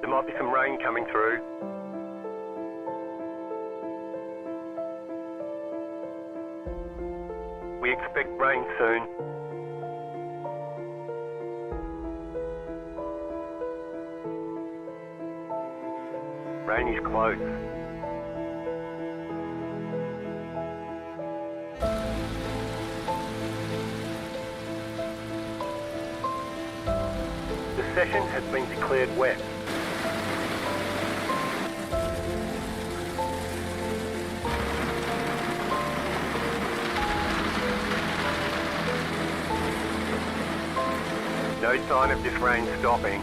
There might be some rain coming through. We expect rain soon. Rain is close. The session has been declared wet. No sign of this rain stopping.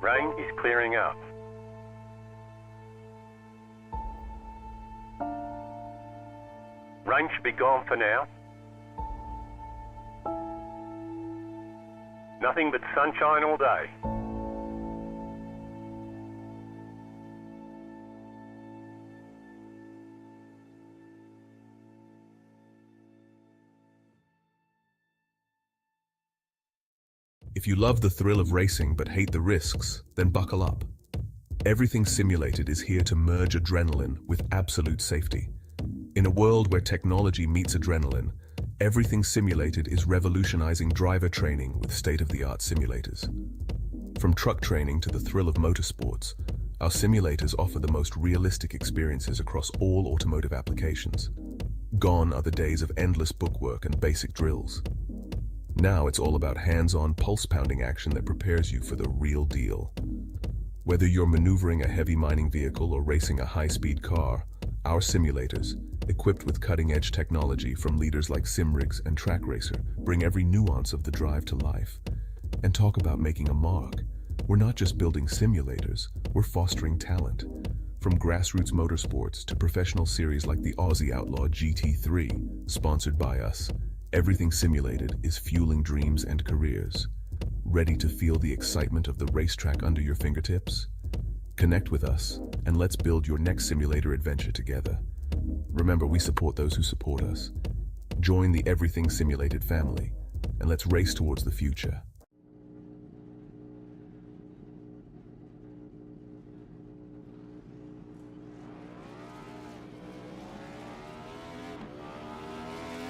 Rain is clearing up. Rain should be gone for now. Nothing but sunshine all day. If you love the thrill of racing but hate the risks, then buckle up. Everything Simulated is here to merge adrenaline with absolute safety. In a world where technology meets adrenaline, Everything Simulated is revolutionizing driver training with state-of-the-art simulators. From truck training to the thrill of motorsports, our simulators offer the most realistic experiences across all automotive applications. Gone are the days of endless bookwork and basic drills. Now it's all about hands-on, pulse-pounding action that prepares you for the real deal. Whether you're maneuvering a heavy mining vehicle or racing a high-speed car, our simulators, equipped with cutting-edge technology from leaders like SimRigs and TrackRacer, bring every nuance of the drive to life. And talk about making a mark. We're not just building simulators, we're fostering talent. From grassroots motorsports to professional series like the Aussie Outlaw GT3, sponsored by us, Everything Simulated is fueling dreams and careers. Ready to feel the excitement of the racetrack under your fingertips? Connect with us, and let's build your next simulator adventure together. Remember, we support those who support us. Join the Everything Simulated family, and let's race towards the future.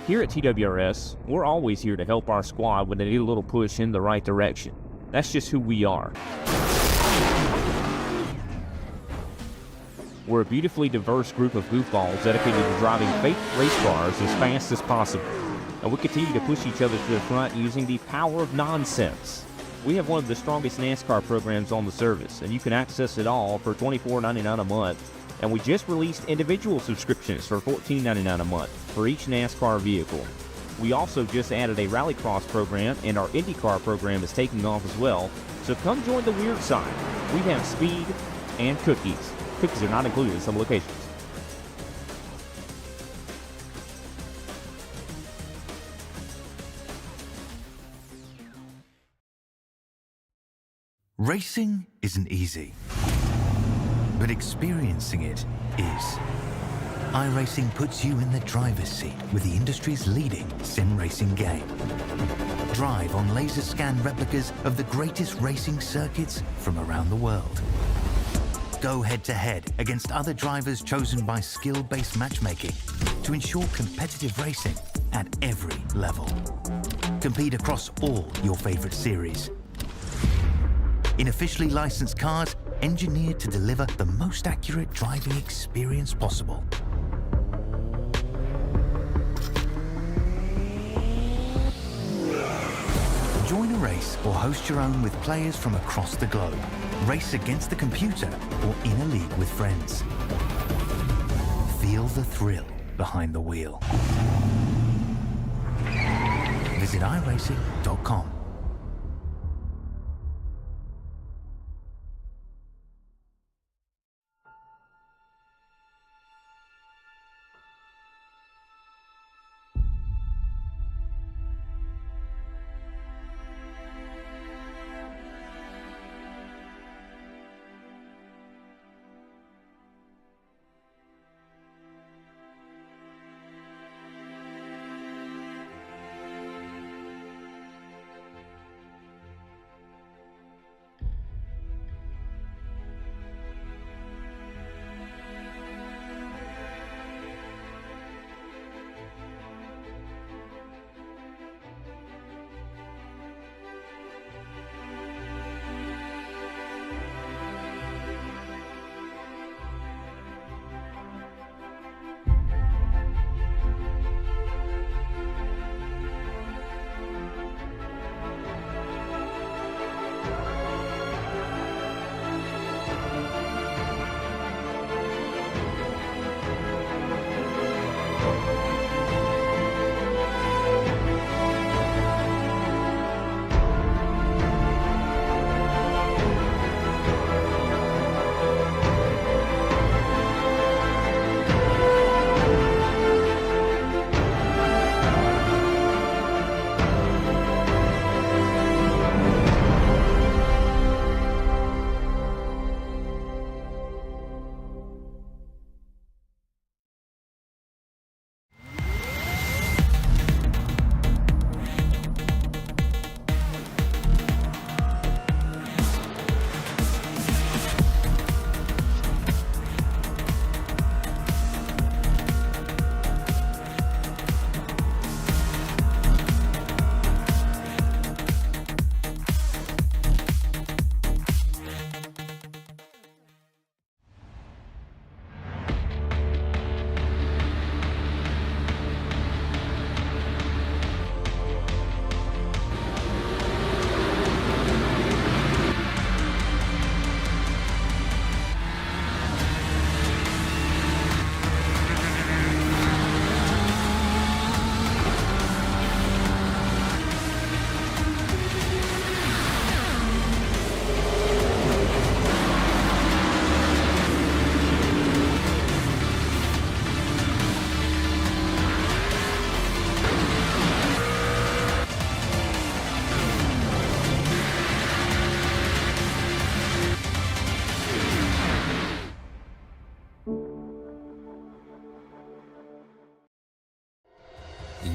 Here at TWRS, we're always here to help our squad when they need a little push in the right direction. That's just who we are. We're a beautifully diverse group of goofballs dedicated to driving fake race cars as fast as possible. And we continue to push each other to the front using the power of nonsense. We have one of the strongest NASCAR programs on the service, and you can access it all for $24.99 a month. And we just released individual subscriptions for $14.99 a month for each NASCAR vehicle. We also just added a rallycross program, and our IndyCar program is taking off as well. So come join the weird side. We have speed and cookies. Cookies are not included in some locations. Racing isn't easy, but experiencing it is. iRacing puts you in the driver's seat with the industry's leading sim racing game. Drive on laser scan replicas of the greatest racing circuits from around the world. Go head to head against other drivers chosen by skill-based matchmaking. to ensure competitive racing at every level. Compete across all your favorite series. In officially licensed cars, engineered to deliver the most accurate driving experience possible. Join a race or host your own with players from across the globe. Race against the computer or in a league with friends. Feel the thrill behind the wheel. Visit iRacing.com.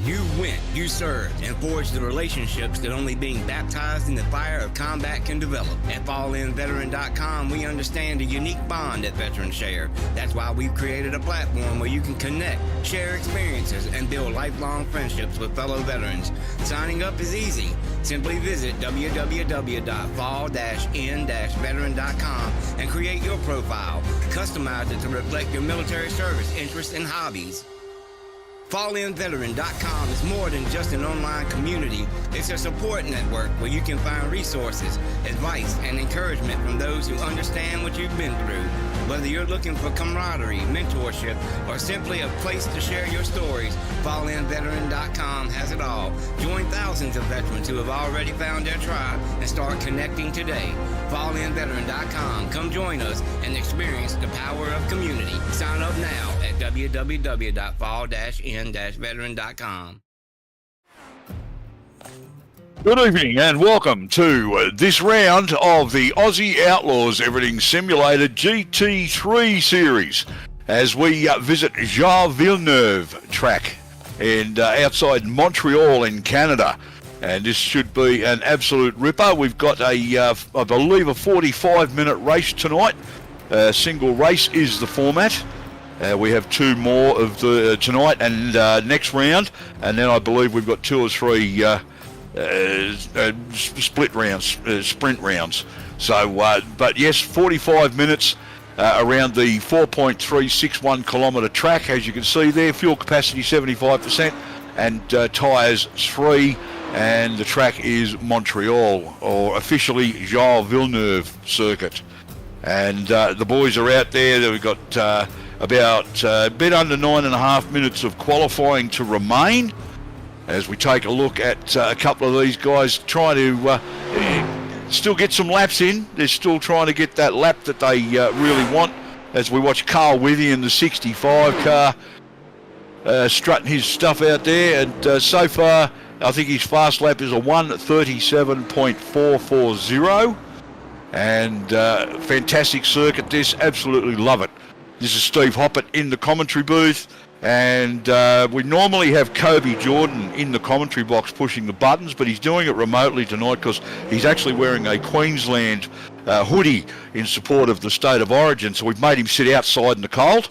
You went, you served, and forged the relationships that only being baptized in the fire of combat can develop. At FallInVeteran.com, we understand the unique bond that veterans share. That's why we've created a platform where you can connect, share experiences, and build lifelong friendships with fellow veterans. Signing up is easy. Simply visit www.fall-in-veteran.com and create your profile. Customize it to reflect your military service, interests, and hobbies. FallInVeteran.com is more than just an online community. It's a support network where you can find resources, advice, and encouragement from those who understand what you've been through. Whether you're looking for camaraderie, mentorship, or simply a place to share your stories, FallInVeteran.com has it all. Join thousands of veterans who have already found their tribe and start connecting today. FallInVeteran.com. Come join us and experience the power of community. Sign up now at www.fall-in-veteran.com. Good evening and welcome to this round of the Aussie Outlaws Everything Simulated GT3 series as we visit Jean Villeneuve track and outside Montreal in Canada. And this should be an absolute ripper. We've got I believe a 45-minute race tonight. Single race is the format. We have 2 more of the tonight and next round, and then I believe we've got 2 or 3 split rounds, sprint rounds. So, but yes, 45 minutes around the 4.361 kilometre track, as you can see there. Fuel capacity 75%, and tyres 3. And the track is Montreal, or officially Gilles Villeneuve circuit. And the boys are out there. We've got about a bit under 9.5 minutes of qualifying to remain, as we take a look at a couple of these guys trying to still get some laps in. They're still trying to get that lap that they really want, as we watch Carl Withy in the 65 car strutting his stuff out there. And so far, I think his fast lap is a 1:37.440. And fantastic circuit this, absolutely love it. This is Steve Hoppett in the commentary booth, and we normally have Kobe Jordan in the commentary box pushing the buttons, but he's doing it remotely tonight because he's actually wearing a Queensland hoodie in support of the state of origin, so we've made him sit outside in the cold,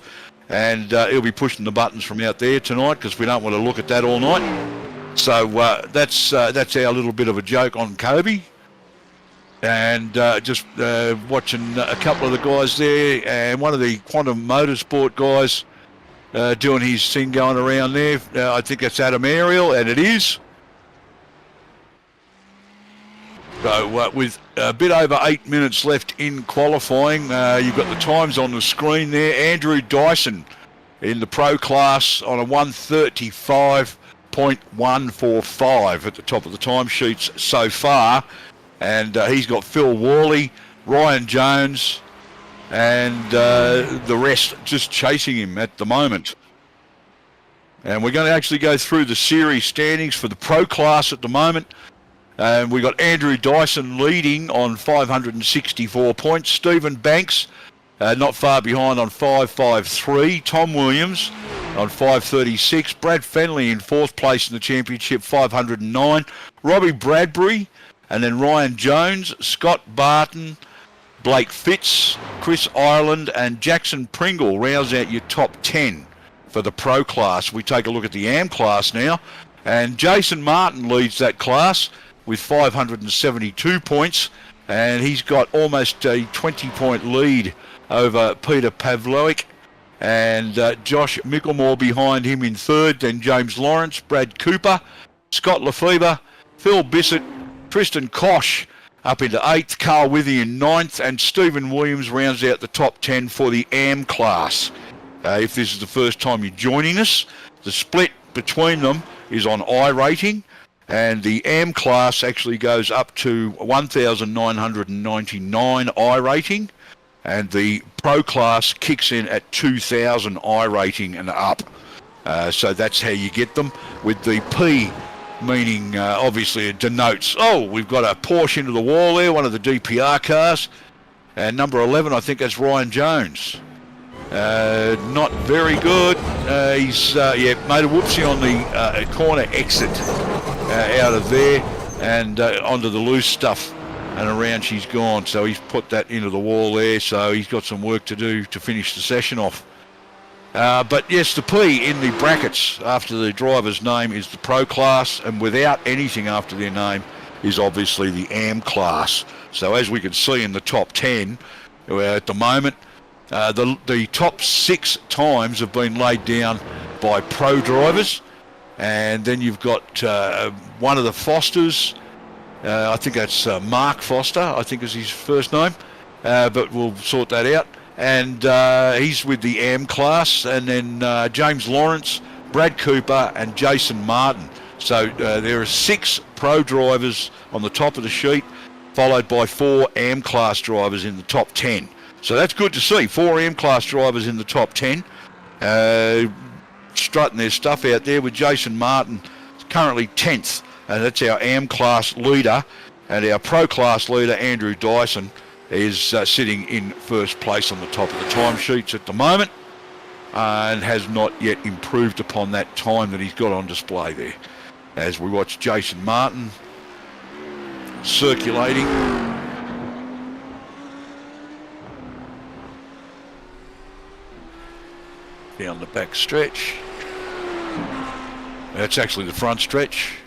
and he'll be pushing the buttons from out there tonight because we don't want to look at that all night. So that's our little bit of a joke on Kobe. And just watching a couple of the guys there, and one of the Quantum Motorsport guys doing his thing going around there. I think that's Adam Ariel, and it is. So with a bit over 8 minutes left in qualifying, you've got the times on the screen there. Andrew Dyson in the Pro class on a 1:35.145 at the top of the timesheets so far. And he's got Phil Worley, Ryan Jones, and the rest just chasing him at the moment. And we're going to actually go through the series standings for the Pro class at the moment. And we've got Andrew Dyson leading on 564 points. Stephen Banks not far behind on 553. Tom Williams on 536. Brad Fenley in 4th place in the championship, 509. Robbie Bradbury, and then Ryan Jones, Scott Barton, Blake Fitz, Chris Ireland, and Jackson Pringle rounds out your top 10 for the Pro class. We take a look at the AM class now, and Jason Martin leads that class with 572 points, and he's got almost a 20-point lead over Peter Pavlovic, and Josh Micklemore behind him in 3rd, then James Lawrence, Brad Cooper, Scott Lefebvre, Phil Bissett, Tristan Koch up into 8th, Carl Withy in 9th, and Stephen Williams rounds out the top 10 for the AM class. If this is the first time you're joining us, the split between them is on iRating, and the AM class actually goes up to 1,999 iRating, and the Pro class kicks in at 2,000 iRating and up. So that's how you get them, with the P meaning obviously it denotes, we've got a Porsche into the wall there, one of the DPR cars, and number 11, I think that's Ryan Jones. Not very good. He's made a whoopsie on the corner exit out of there, and onto the loose stuff, and around she's gone, so he's put that into the wall there, so he's got some work to do to finish the session off. But yes, the P in the brackets after the driver's name is the Pro class, and without anything after their name is obviously the AM class. So as we can see in the top 10 at the moment, the top 6 times have been laid down by Pro drivers, and then you've got one of the Fosters, I think that's Mark Foster, I think is his first name, but we'll sort that out. And he's with the AM class, and then James Lawrence, Brad Cooper, and Jason Martin. So there are 6 Pro drivers on the top of the sheet, followed by 4 AM class drivers in the top 10. So that's good to see, 4 AM class drivers in the top 10, strutting their stuff out there, with Jason Martin currently 10th, and that's our AM class leader, and our Pro class leader, Andrew Dyson, is sitting in 1st place on the top of the timesheets at the moment, and has not yet improved upon that time that he's got on display there. As we watch Jason Martin circulating. down the back stretch. That's actually the front stretch.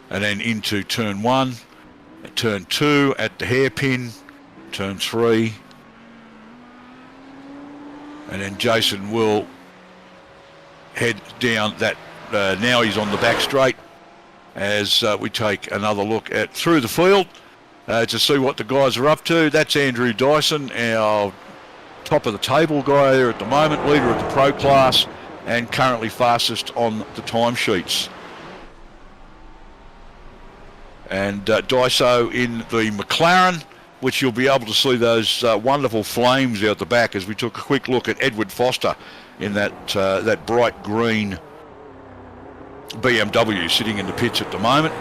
And then into turn 1, turn 2 at the hairpin, turn 3. And then Jason will head down that, now he's on the back straight, as we take another look at through the field to see what the guys are up to. That's Andrew Dyson, our top of the table guy there at the moment, leader of the pro class and currently fastest on the timesheets. And Dyso in the McLaren, which you'll be able to see those wonderful flames out the back as we took a quick look at Edward Foster in that bright green BMW sitting in the pits at the moment,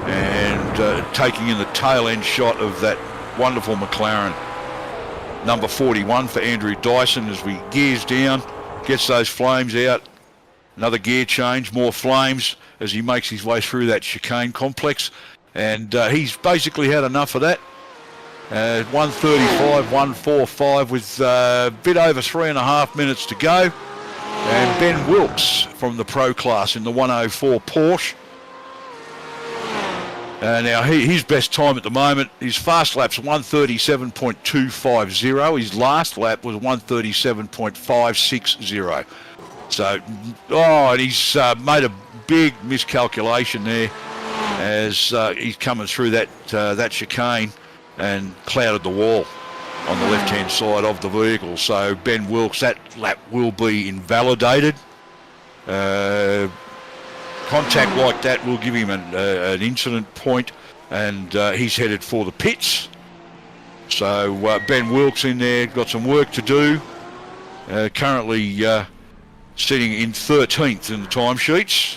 and taking in the tail end shot of that wonderful McLaren. Number 41 for Andrew Dyson as we gears down, gets those flames out. Another gear change, more flames as he makes his way through that chicane complex, and he's basically had enough of that. 1:35, 1:45 with a bit over 3.5 minutes to go. And Ben Wilkes from the pro class in the 104 Porsche. Now his best time at the moment, his fast lap's 1:37.250. His last lap was 1:37.560. So, and he's made a big miscalculation there as he's coming through that chicane and clouded the wall on the left-hand side of the vehicle. So Ben Wilkes, that lap will be invalidated. Contact like that will give him an incident point, and he's headed for the pits. So Ben Wilkes in there, got some work to do. Currently sitting in 13th in the timesheets.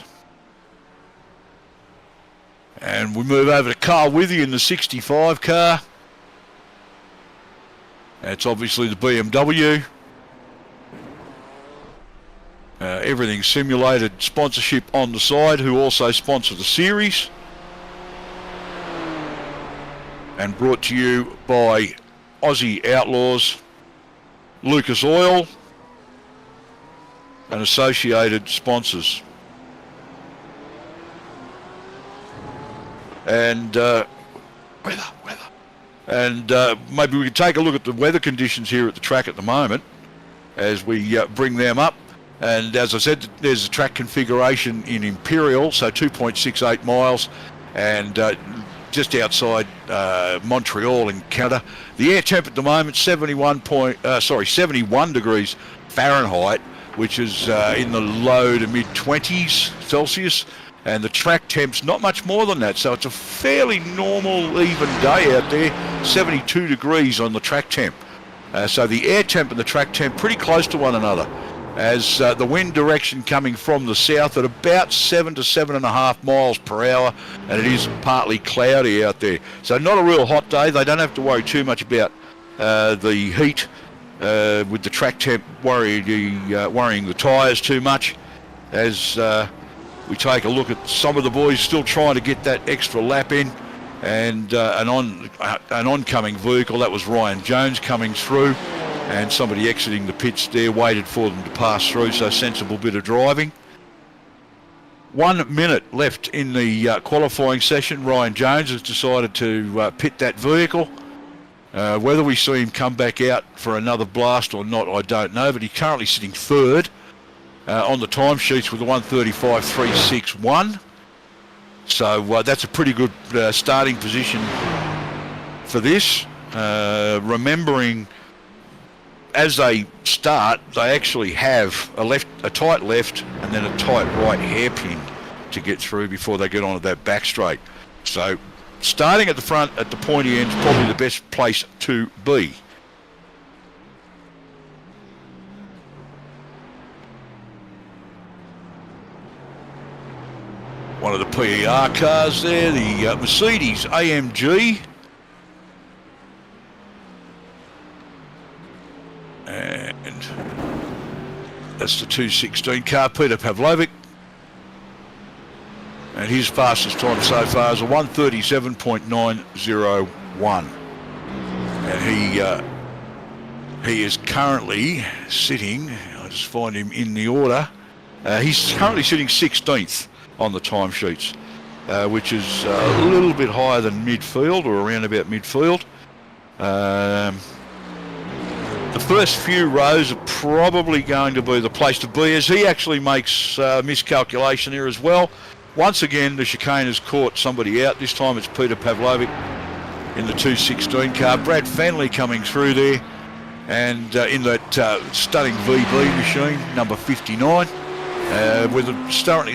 And we move over to Carl Withy in the 65 car. That's obviously the BMW. Everything simulated, sponsorship on the side, who also sponsor the series. And brought to you by Aussie Outlaws, Lucas Oil, and associated sponsors. And weather. And maybe we can take a look at the weather conditions here at the track at the moment as we bring them up. And as I said, there's a track configuration in Imperial, so 2.68 miles, and just outside Montreal in Canada. The air temp at the moment 71 degrees Fahrenheit, which is in the low to mid 20s Celsius. And the track temp's not much more than that, so it's a fairly normal, even day out there. 72 degrees on the track temp. So the air temp and the track temp pretty close to one another, as the wind direction coming from the south at about 7 to 7.5 miles per hour, and it is partly cloudy out there. So not a real hot day. They don't have to worry too much about the heat with the track temp worrying the tyres too much, as we take a look at some of the boys still trying to get that extra lap in, and an oncoming vehicle, that was Ryan Jones coming through, and somebody exiting the pits there waited for them to pass through, so sensible bit of driving. 1 minute left in the qualifying session. Ryan Jones has decided to pit that vehicle. Whether we see him come back out for another blast or not, I don't know, but he's currently sitting third on the timesheets with a 1:35.361. So that's a pretty good starting position for this. Remembering, as they start, they actually have a tight left and then a tight right hairpin to get through before they get onto that back straight. So starting at the front at the pointy end is probably the best place to be. One of the PER cars there, the Mercedes AMG. And that's the 216 car, Peter Pavlovic. And his fastest time so far is a 1:37.901. And he is currently sitting, I Let's find him in the order. He's currently sitting 16th on the timesheets, which is a little bit higher than midfield, or around about midfield. The first few rows are probably going to be the place to be, as he actually makes miscalculation here as well. Once again, the chicane has caught somebody out. This time it's Peter Pavlovic in the 216 car. Brad Fenley coming through there, and in that stunning VB machine, number 59, with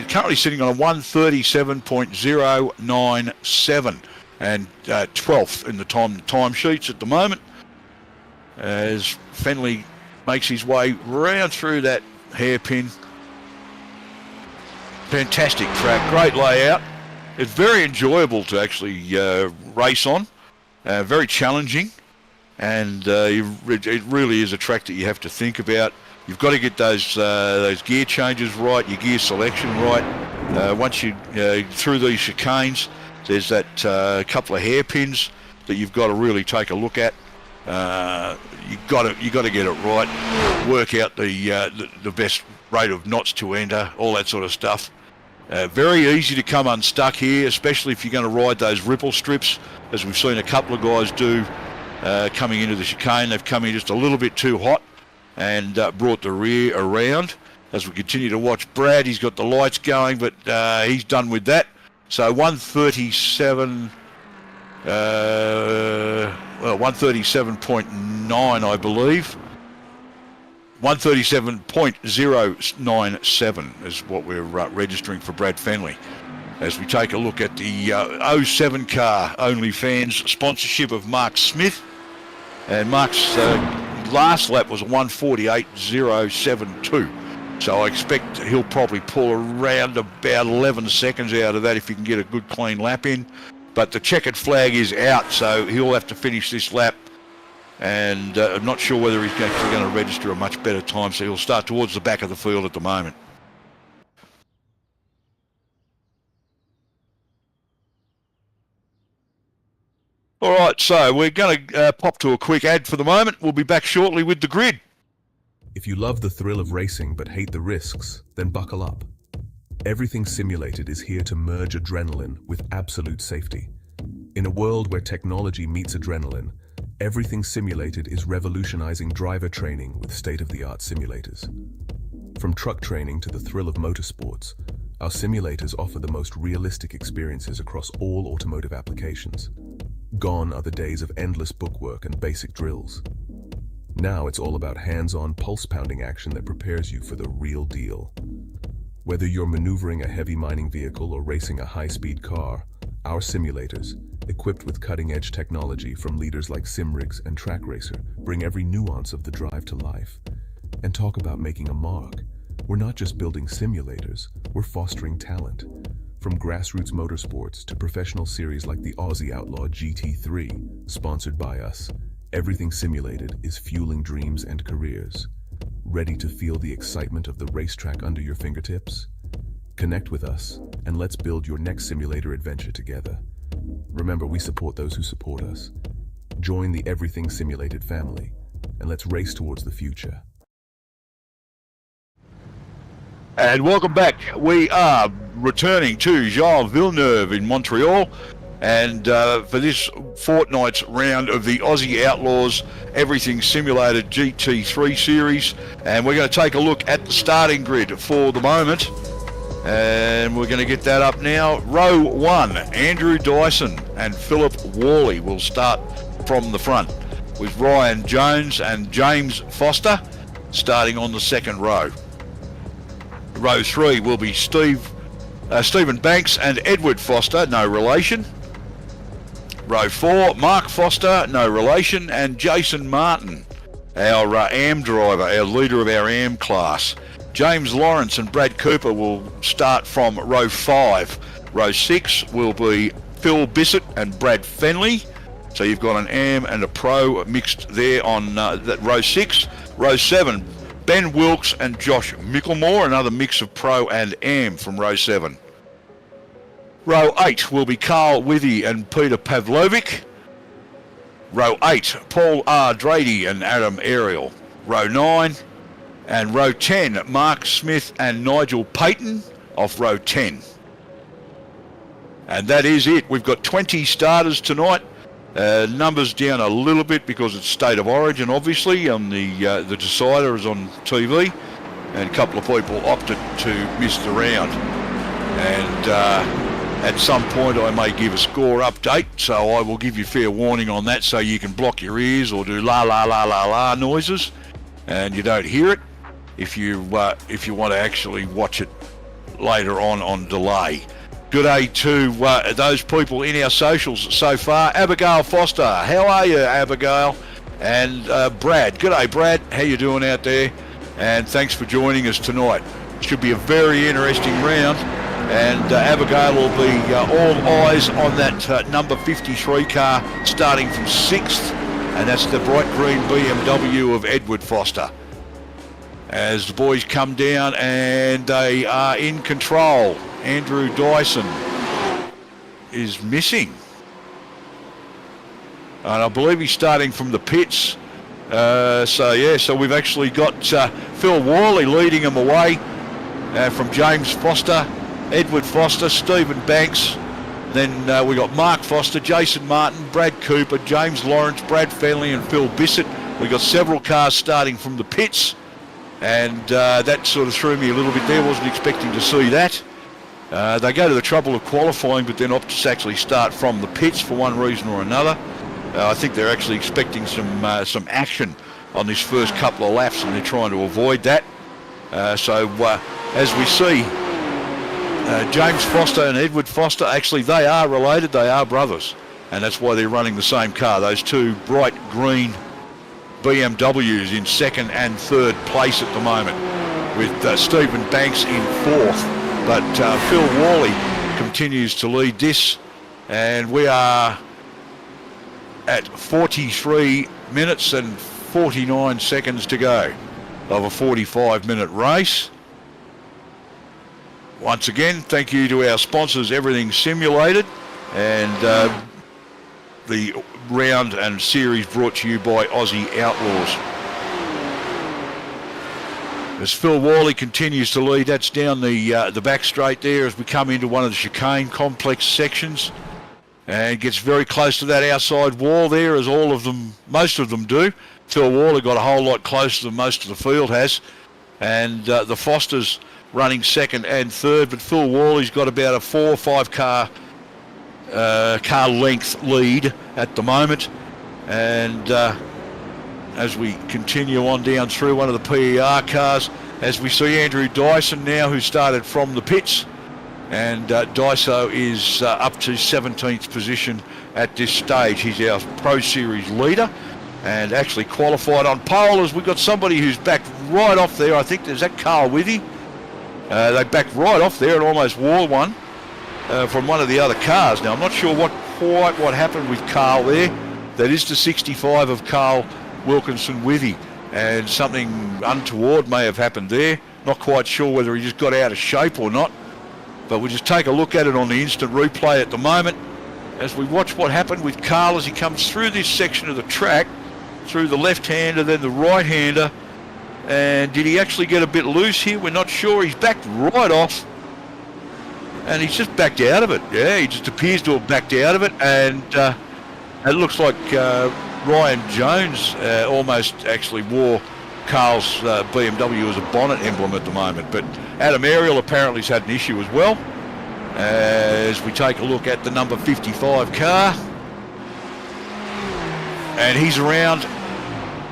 currently sitting on a 137.097 and 12th in the time sheets at the moment, as Fenley makes his way round through that hairpin. Fantastic track, great layout. It's very enjoyable to actually race on, very challenging, and it really is a track that you have to think about. You've got to get those gear changes right, your gear selection right. Once you through these chicanes, there's that couple of hairpins that you've got to really take a look at. You got to get it right. Work out the best rate of knots to enter, all that sort of stuff. Very easy to come unstuck here, especially if you're going to ride those ripple strips, as we've seen a couple of guys do coming into the chicane. They've come in just a little bit too hot and brought the rear around. As we continue to watch Brad, he's got the lights going, but he's done with that. So 137, 137.9, I believe. 137.097 is what we're registering for Brad Fenley. As we take a look at the 07 car, OnlyFans sponsorship of Mark Smith. And Mark's last lap was a 148.072. So I expect he'll probably pull around about 11 seconds out of that if he can get a good clean lap in. But the checkered flag is out, so he'll have to finish this lap. And I'm not sure whether he's actually going to register a much better time, so he'll start towards the back of the field at the moment. All right, so we're going to pop to a quick ad for the moment. We'll be back shortly with the grid. If you love the thrill of racing but hate the risks, then buckle up. Everything Simulated is here to merge adrenaline with absolute safety. In a world where technology meets adrenaline, Everything Simulated is revolutionizing driver training with state-of-the-art simulators. From truck training to the thrill of motorsports, our simulators offer the most realistic experiences across all automotive applications. Gone are the days of endless bookwork and basic drills. Now it's all about hands-on, pulse-pounding action that prepares you for the real deal. Whether you're maneuvering a heavy mining vehicle or racing a high-speed car, our simulators, equipped with cutting-edge technology from leaders like SimRigs and TrackRacer, bring every nuance of the drive to life. And talk about making a mark. We're not just building simulators, we're fostering talent. From grassroots motorsports to professional series like the Aussie Outlaw GT3, sponsored by us, Everything Simulated is fueling dreams and careers. Ready to feel the excitement of the racetrack under your fingertips? Connect with us, and let's build your next simulator adventure together. Remember, we support those who support us. Join the Everything Simulated family, and let's race towards the future. And welcome back. We are returning to Jean Villeneuve in Montreal, and for this fortnight's round of the Aussie Outlaws Everything Simulated GT3 series, and we're going to take a look at the starting grid for the moment. And we're going to get that up now. Row 1, Andrew Dyson and Philip Worley will start from the front, with Ryan Jones and James Foster starting on the second row. Row 3 will be Stephen Banks and Edward Foster, no relation. Row 4, Mark Foster, no relation, and Jason Martin, our AM driver, our leader of our AM class. James Lawrence and Brad Cooper will start from row 5. Row 6 will be Phil Bissett and Brad Fenley. So you've got an AM and a pro mixed there on that row 6. Row 7, Ben Wilkes and Josh Micklemore, another mix of pro and AM from row 7. Row 8 will be Carl Withy and Peter Pavlovic. Row 8, Paul R. Drady and Adam Ariel. Row 9, And row 10, Mark Smith and Nigel Payton off row 10. And that is it. We've got 20 starters tonight. Numbers down a little bit because it's State of Origin, obviously, on the decider is on TV, and a couple of people opted to miss the round. And at some point I may give a score update, so I will give you fair warning on that so you can block your ears or do la la la la la noises and you don't hear it if you want to actually watch it later on delay. Good day to those people in our socials so far. Abigail Foster, how are you, Abigail? And Brad, good day, Brad. How you doing out there? And thanks for joining us tonight. Should be a very interesting round. And Abigail will be all eyes on that number 53 car starting from 6th. And that's the bright green BMW of Edward Foster. As the boys come down and they are in control. Andrew Dyson is missing. And I believe he's starting from the pits. So we've actually got Phil Worley leading him away from James Foster, Edward Foster, Stephen Banks. Then we got Mark Foster, Jason Martin, Brad Cooper, James Lawrence, Brad Fenley and Phil Bissett. We got several cars starting from the pits. And that sort of threw me a little bit there. Wasn't expecting to see that. They go to the trouble of qualifying, but then opt to actually start from the pits for one reason or another. I think they're actually expecting some action on this first couple of laps, and they're trying to avoid that. As we see, James Foster and Edward Foster, actually they are related, they are brothers, and that's why they're running the same car. Those two bright green BMWs in 2nd and 3rd place at the moment, with Stephen Banks in 4th. But Phil Worley continues to lead this, and we are at 43 minutes and 49 seconds to go of a 45-minute race. Once again, thank you to our sponsors, Everything Simulated, and the round and series brought to you by Aussie Outlaws. As Phil Worley continues to lead, that's down the back straight there as we come into one of the chicane complex sections, and gets very close to that outside wall there, as most of them do. Phil Worley got a whole lot closer than most of the field has, and the Fosters running 2nd and 3rd, but Phil Worley's got about a 4 or 5 car length lead at the moment. And as we continue on down through one of the PER cars, as we see Andrew Dyson now, who started from the pits, and Dyso is up to 17th position at this stage. He's our Pro Series leader and actually qualified on pole, as we've got somebody who's backed right off there. I think there's that Carl Withy. They backed right off there and almost wore one from one of the other cars. Now, I'm not sure what happened with Carl there. That is the 65 of Carl Wilkinson Withy, and something untoward may have happened there. Not quite sure whether he just got out of shape or not, but we'll just take a look at it on the instant replay at the moment as we watch what happened with Carl as he comes through this section of the track, through the left-hander, then the right-hander. And did he actually get a bit loose here? We're not sure. He's backed right off, and he's just backed out of it. Yeah, he just appears to have backed out of it, and it looks like Ryan Jones almost actually wore Carl's BMW as a bonnet emblem at the moment. But Adam Ariel apparently has had an issue as well. As we take a look at the number 55 car, and he's around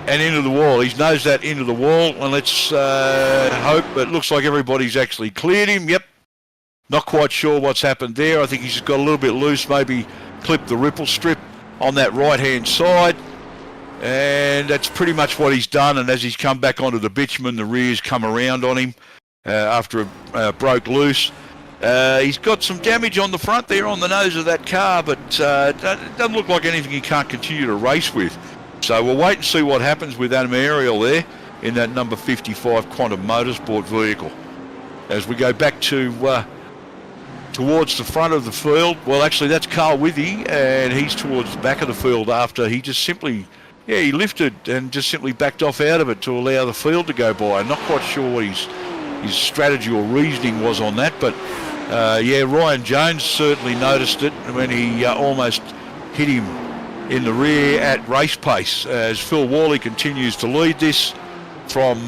and into the wall. He's nosed that into the wall, and let's hope. It looks like everybody's actually cleared him. Yep. Not quite sure what's happened there. I think he's just got a little bit loose, maybe clipped the ripple strip on that right-hand side. And that's pretty much what he's done. And as he's come back onto the bitumen, the rear's come around on him after it broke loose. He's got some damage on the front there on the nose of that car, but it doesn't look like anything he can't continue to race with. So we'll wait and see what happens with Adam Ariel there in that number 55 Quantum Motorsport vehicle. As we go back to towards the front of the field, well, actually that's Carl Withy, and he's towards the back of the field after he just simply Yeah, he lifted and just simply backed off out of it to allow the field to go by. I'm not quite sure what his strategy or reasoning was on that, but yeah, Ryan Jones certainly noticed it when he almost hit him in the rear at race pace, as Phil Worley continues to lead this from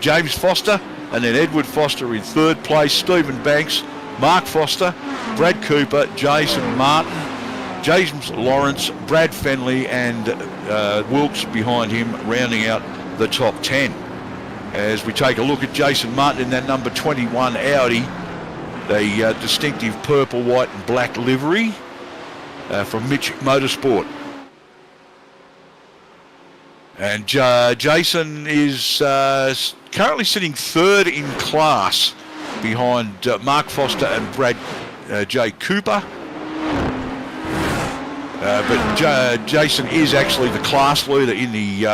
James Foster, and then Edward Foster in third place, Stephen Banks, Mark Foster, Brad Cooper, Jason Martin, James Lawrence, Brad Fenley, and Wilkes behind him, rounding out the top 10. As we take a look at Jason Martin in that number 21 Audi, the distinctive purple, white and black livery from Mitch Motorsport. And Jason is currently sitting third in class behind Mark Foster and Brad J. Cooper. But Jason is actually the class leader in the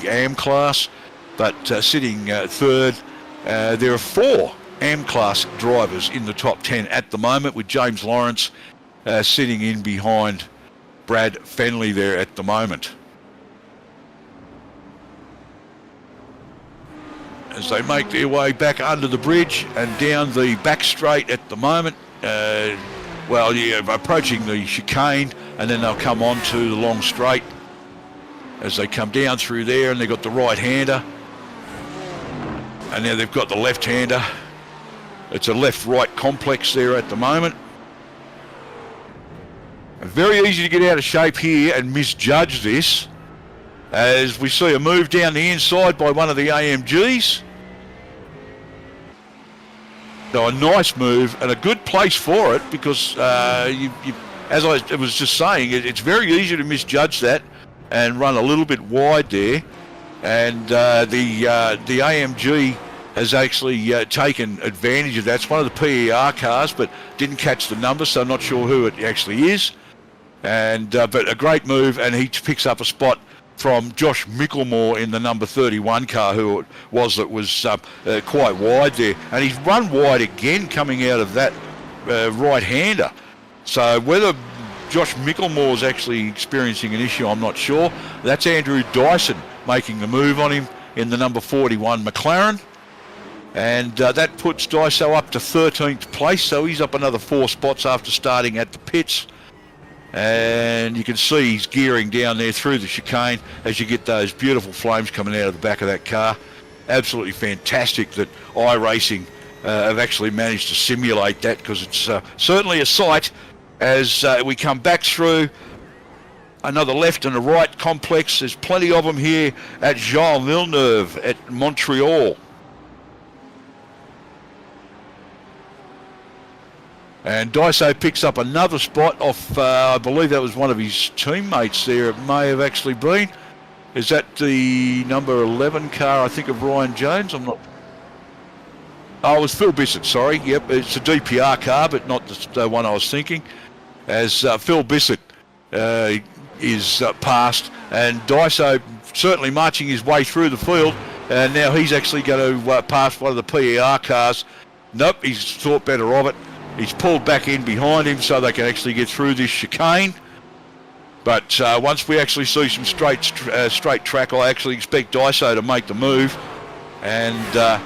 AM class, but sitting third. There are 4 AM class drivers in the top 10 at the moment, with James Lawrence sitting in behind Brad Fenley there at the moment. As they make their way back under the bridge and down the back straight at the moment, well, yeah, approaching the chicane, and then they'll come on to the long straight as they come down through there, and they've got the right-hander, and now they've got the left-hander. It's a left-right complex there at the moment. Very easy to get out of shape here and misjudge this, as we see a move down the inside by one of the AMGs. So a nice move and a good place for it, because as I was just saying, it's very easy to misjudge that and run a little bit wide there. And the AMG has actually taken advantage of that. It's one of the PER cars, but didn't catch the number, so I'm not sure who it actually is. And but a great move, and he picks up a spot from Josh Micklemore in the number 31 car, who it was that was quite wide there. And he's run wide again coming out of that right-hander. So whether Josh Micklemore is actually experiencing an issue, I'm not sure. That's Andrew Dyson making the move on him in the number 41 McLaren. And that puts Dyso up to 13th place, so he's up another 4 spots after starting at the pits. And you can see he's gearing down there through the chicane as you get those beautiful flames coming out of the back of that car. Absolutely fantastic that iRacing have actually managed to simulate that, because it's certainly a sight as we come back through another left and a right complex. There's plenty of them here at Jean Villeneuve at Montreal. And Dyso picks up another spot off, I believe that was one of his teammates there, it may have actually been. Is that the number 11 car, I think, of Ryan Jones? I'm not... Oh, it was Phil Bissett, sorry. Yep, it's a DPR car, but not the one I was thinking. As Phil Bissett is passed, and Dyso certainly marching his way through the field, and now he's actually going to pass one of the PER cars. Nope, he's thought better of it. He's pulled back in behind him so they can actually get through this chicane. But once we actually see some straight track, I actually expect Dyso to make the move. And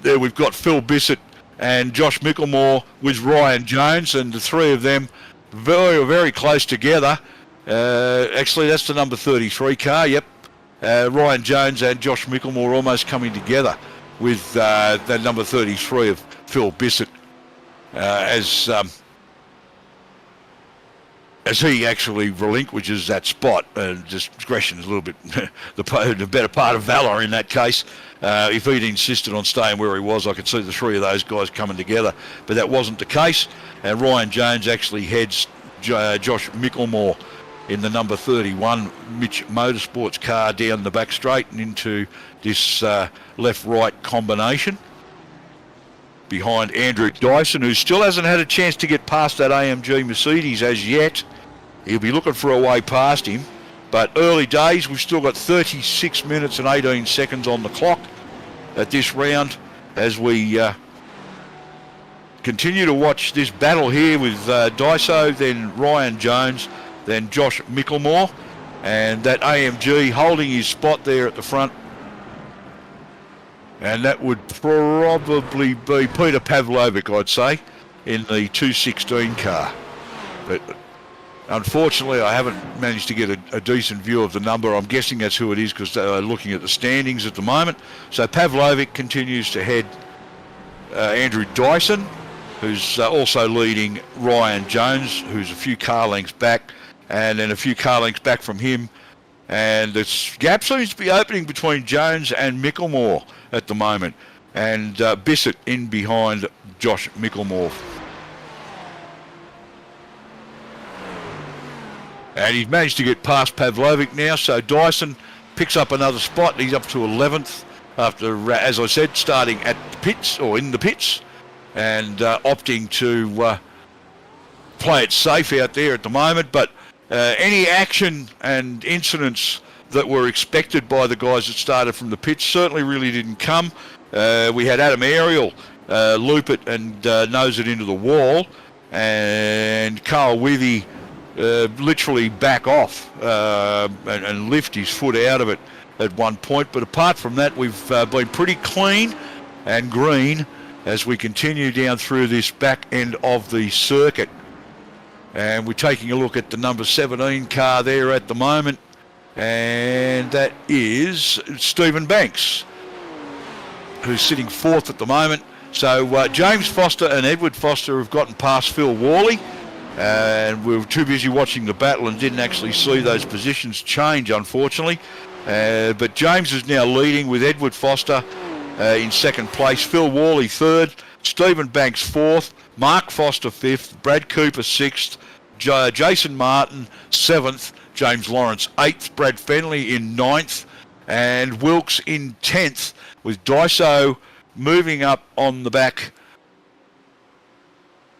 there we've got Phil Bissett and Josh Micklemore with Ryan Jones, and the three of them very, very close together. Actually, that's the number 33 car, yep. Ryan Jones and Josh Micklemore almost coming together with that number 33 of Phil Bissett. As he actually relinquishes that spot, discretion is a little bit the better part of valour in that case. If he'd insisted on staying where he was, I could see the three of those guys coming together, but that wasn't the case. And Ryan Jones actually heads Josh Micklemore in the number 31 Mitch Motorsports car down the back straight and into this left-right combination behind Andrew Dyson, who still hasn't had a chance to get past that AMG Mercedes as yet. He'll be looking for a way past him, but early days. We've still got 36 minutes and 18 seconds on the clock at this round as we continue to watch this battle here with Dyso, then Ryan Jones, then Josh Micklemore. And that AMG holding his spot there at the front. And that would probably be Peter Pavlovic, I'd say, in the 216 car. But unfortunately, I haven't managed to get a decent view of the number. I'm guessing that's who it is because they're looking at the standings at the moment. So Pavlovic continues to head Andrew Dyson, who's also leading Ryan Jones, who's a few car lengths back, and then a few car lengths back from him. And the gap seems to be opening between Jones and Micklemore at the moment. And Bissett in behind Josh Micklemore. And he's managed to get past Pavlovic now, so Dyson picks up another spot. He's up to 11th after, as I said, starting at the pits, or in the pits, and opting to play it safe out there at the moment. But any action and incidents that were expected by the guys that started from the pits certainly really didn't come. We had Adam Ariel loop it and nose it into the wall, and Carl Withy literally back off and lift his foot out of it at one point. But apart from that, we've been pretty clean and green as we continue down through this back end of the circuit. And we're taking a look at the number 17 car there at the moment, and that is Stephen Banks, who's sitting fourth at the moment. So James Foster and Edward Foster have gotten past Phil Worley, and we were too busy watching the battle and didn't actually see those positions change, unfortunately. But James is now leading with Edward Foster in second place, Phil Worley third, Stephen Banks fourth, Mark Foster fifth, Brad Cooper sixth, Jason Martin seventh, James Lawrence eighth, Brad Fenley in ninth, and Wilkes in 10th, with Dyso moving up on the back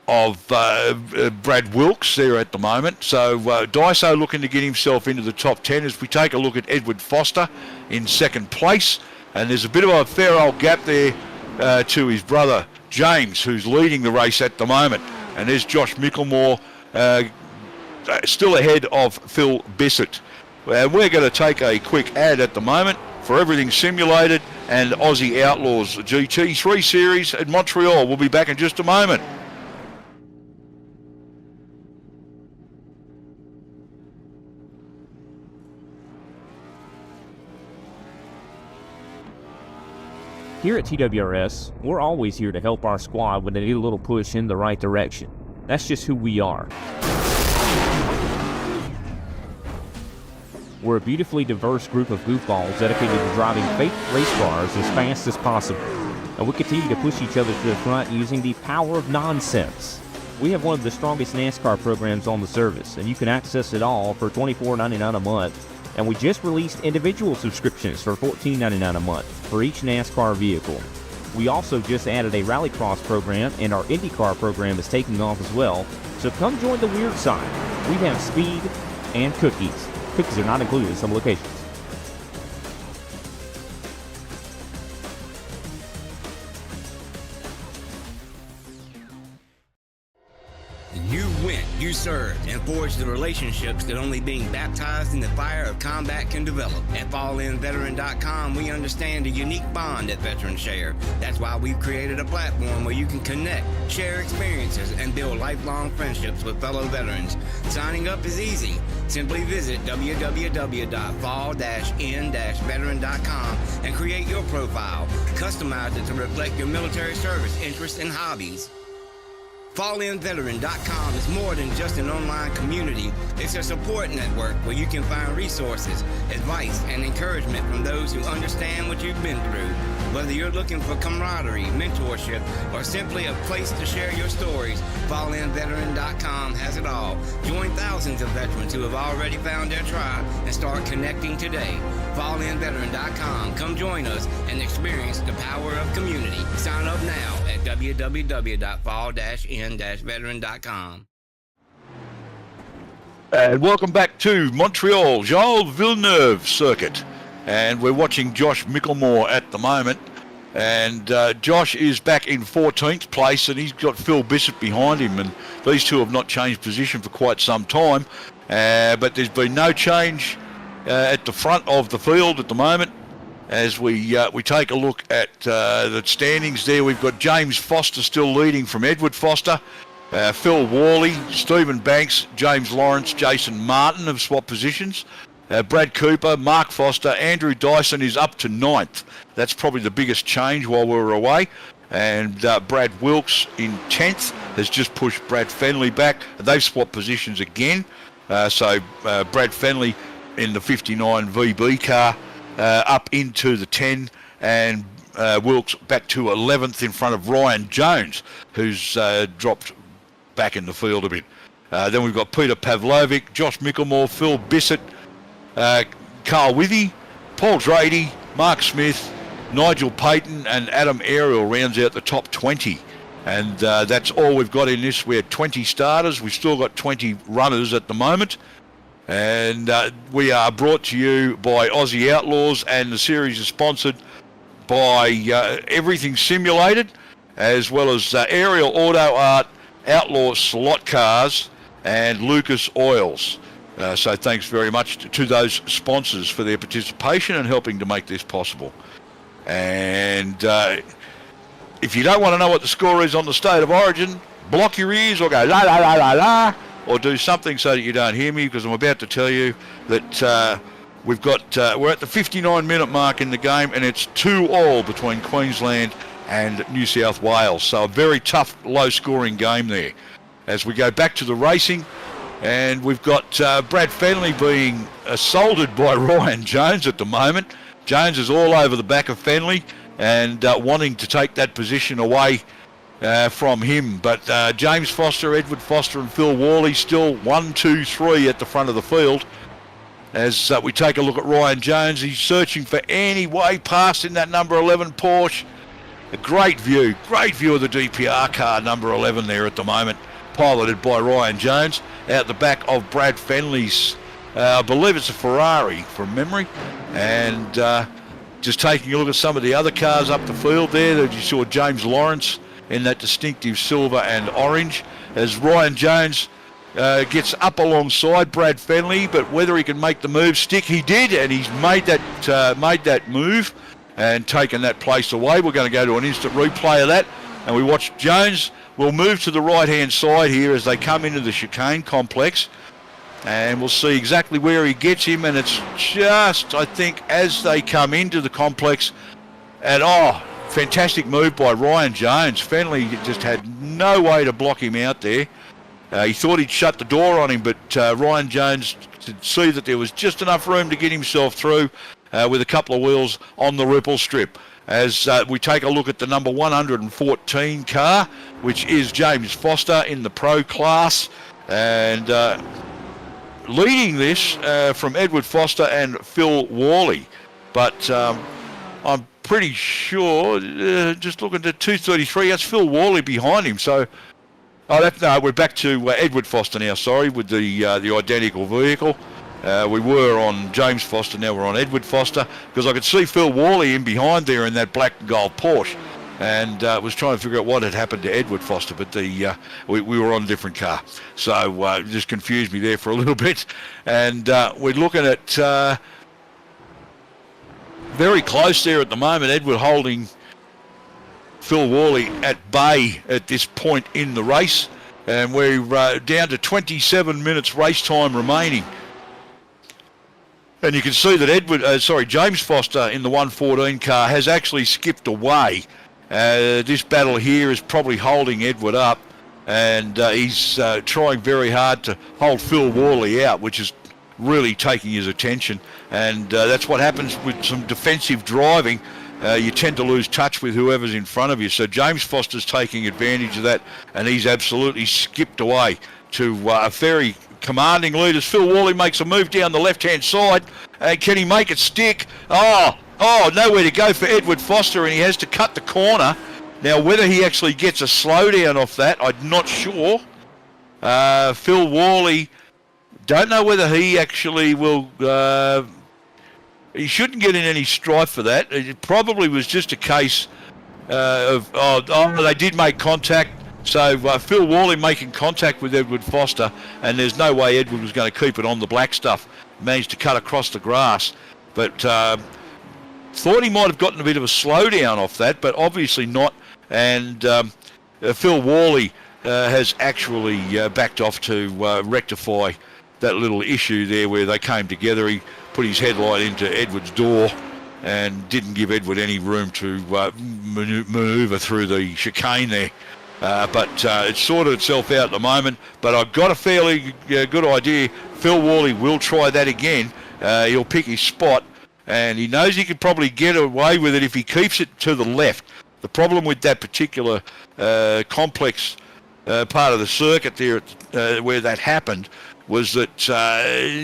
of Brad Wilkes there at the moment. So Dyso looking to get himself into the top 10 as we take a look at Edward Foster in second place. And there's a bit of a fair old gap there to his brother James, who's leading the race at the moment. And there's Josh Micklemore still ahead of Phil Bissett. And we're going to take a quick ad at the moment for Everything Simulated and Aussie Outlaws GT3 series at Montreal. We'll be back in just a moment. Here at TWRS, we're always here to help our squad when they need a little push in the right direction. That's just who we are. We're a beautifully diverse group of goofballs dedicated to driving fake race cars as fast as possible. And we continue to push each other to the front using the power of nonsense. We have one of the strongest NASCAR programs on the service, and you can access it all for $24.99 a month. And we just released individual subscriptions for $14.99 a month for each NASCAR vehicle. We also just added a Rallycross program, and our IndyCar program is taking off as well. So come join the weird side. We have speed and cookies. Cookies are not included in some locations. You went, you served, and forged the relationships that only being baptized in the fire of combat can develop. At FallInVeteran.com, we understand the unique bond that veterans share. That's why we've created a platform where you can connect, share experiences, and build lifelong friendships with fellow veterans. Signing up is easy. Simply visit www.fall-in-veteran.com and create your profile. Customize it to reflect your military service, interests, and hobbies. FallInVeteran.com is more than just an online community. It's a support network where you can find resources, advice, and encouragement from those who understand what you've been through. Whether you're looking for camaraderie, mentorship, or simply a place to share your stories, FallInVeteran.com has it all. Join thousands of veterans who have already found their tribe and start connecting today. FallInVeteran.com. Come join us and experience the power of community. Sign up now at www.fall-in-veteran.com. And welcome back to Montreal, Jean Villeneuve circuit. And we're watching Josh Micklemore at the moment. And Josh is back in 14th place, and he's got Phil Bissett behind him. And these two have not changed position for quite some time. But there's been no change at the front of the field at the moment. As we take a look at the standings there, we've got James Foster still leading from Edward Foster. Phil Worley, Stephen Banks, James Lawrence, Jason Martin have swapped positions. Brad Cooper, Mark Foster, Andrew Dyson is up to 9th. That's probably the biggest change while we were away. And Brad Wilkes in 10th has just pushed Brad Fenley back. They've swapped positions again. So Brad Fenley in the 59 VB car up into the 10, and Wilkes back to 11th in front of Ryan Jones, who's dropped back in the field a bit. Then we've got Peter Pavlovic, Josh Mickelmore, Phil Bissett, Carl Withy, Paul Drady, Mark Smith, Nigel Payton and Adam Ariel rounds out the top 20. And that's all we've got in this. We had 20 starters. We've still got 20 runners at the moment. And we are brought to you by Aussie Outlaws, and the series is sponsored by Everything Simulated, as well as Aerial Auto Art, Outlaw Slot Cars, and Lucas Oils. So thanks very much to those sponsors for their participation and helping to make this possible. And if you don't want to know what the score is on the State of Origin, block your ears or go la la la la la, or do something so that you don't hear me, because I'm about to tell you that we're at the 59-minute mark in the game, and it's 2-2 between Queensland and New South Wales. So a very tough, low-scoring game there. As we go back to the racing, and we've got Brad Fenley being assaulted by Ryan Jones at the moment. Jones is all over the back of Fenley and wanting to take that position away from him. But James Foster, Edward Foster and Phil Worley still 1, 2, 3 at the front of the field. As we take a look at Ryan Jones, he's searching for any way past in that number 11 Porsche. A great view of the DPR car, number 11 there at the moment, piloted by Ryan Jones, out the back of Brad Fenley's, I believe it's a Ferrari from memory. And just taking a look at some of the other cars up the field there, that you saw James Lawrence in that distinctive silver and orange, as Ryan Jones gets up alongside Brad Fenley, but whether he can make the move stick, he did, and he's made that move and taken that place away. We're going to go to an instant replay of that, and we watch Jones. We'll move to the right-hand side here as they come into the chicane complex, and we'll see exactly where he gets him, and it's just, I think, as they come into the complex, and fantastic move by Ryan Jones. Fenley just had no way to block him out there. He thought he'd shut the door on him, but Ryan Jones could see that there was just enough room to get himself through with a couple of wheels on the ripple strip. As we take a look at the number 114 car, which is James Foster in the Pro class, and leading this from Edward Foster and Phil Worley. But I'm pretty sure, just looking at 233, that's Phil Worley behind him. So, we're back to Edward Foster now, sorry, with the identical vehicle. We were on James Foster, now we're on Edward Foster, because I could see Phil Worley in behind there in that black and gold Porsche, and was trying to figure out what had happened to Edward Foster, but we were on a different car. So it just confused me there for a little bit. And we're looking at very close there at the moment, Edward holding Phil Worley at bay at this point in the race, and we're down to 27 minutes race time remaining. And you can see that James Foster in the 114 car has actually skipped away. This battle here is probably holding Edward up, and he's trying very hard to hold Phil Worley out, which is really taking his attention. And that's what happens with some defensive driving. You tend to lose touch with whoever's in front of you. So James Foster's taking advantage of that, and he's absolutely skipped away to a very commanding lead as Phil Worley makes a move down the left-hand side. Can he make it stick? Nowhere to go for Edward Foster, and he has to cut the corner. Now, whether he actually gets a slowdown off that, I'm not sure. Phil Worley, don't know whether he actually will... he shouldn't get in any strife for that. It probably was just a case they did make contact. So Phil Worley making contact with Edward Foster, and there's no way Edward was going to keep it on the black stuff. managed to cut across the grass. But thought he might have gotten a bit of a slowdown off that, but obviously not. And Phil Worley has actually backed off to rectify that little issue there where they came together. He put his headlight into Edward's door and didn't give Edward any room to manoeuvre through the chicane there. But it's sorted itself out at the moment. But I've got a fairly good idea. Phil Worley will try that again. He'll pick his spot, and he knows he could probably get away with it if he keeps it to the left. The problem with that particular complex part of the circuit there where that happened was that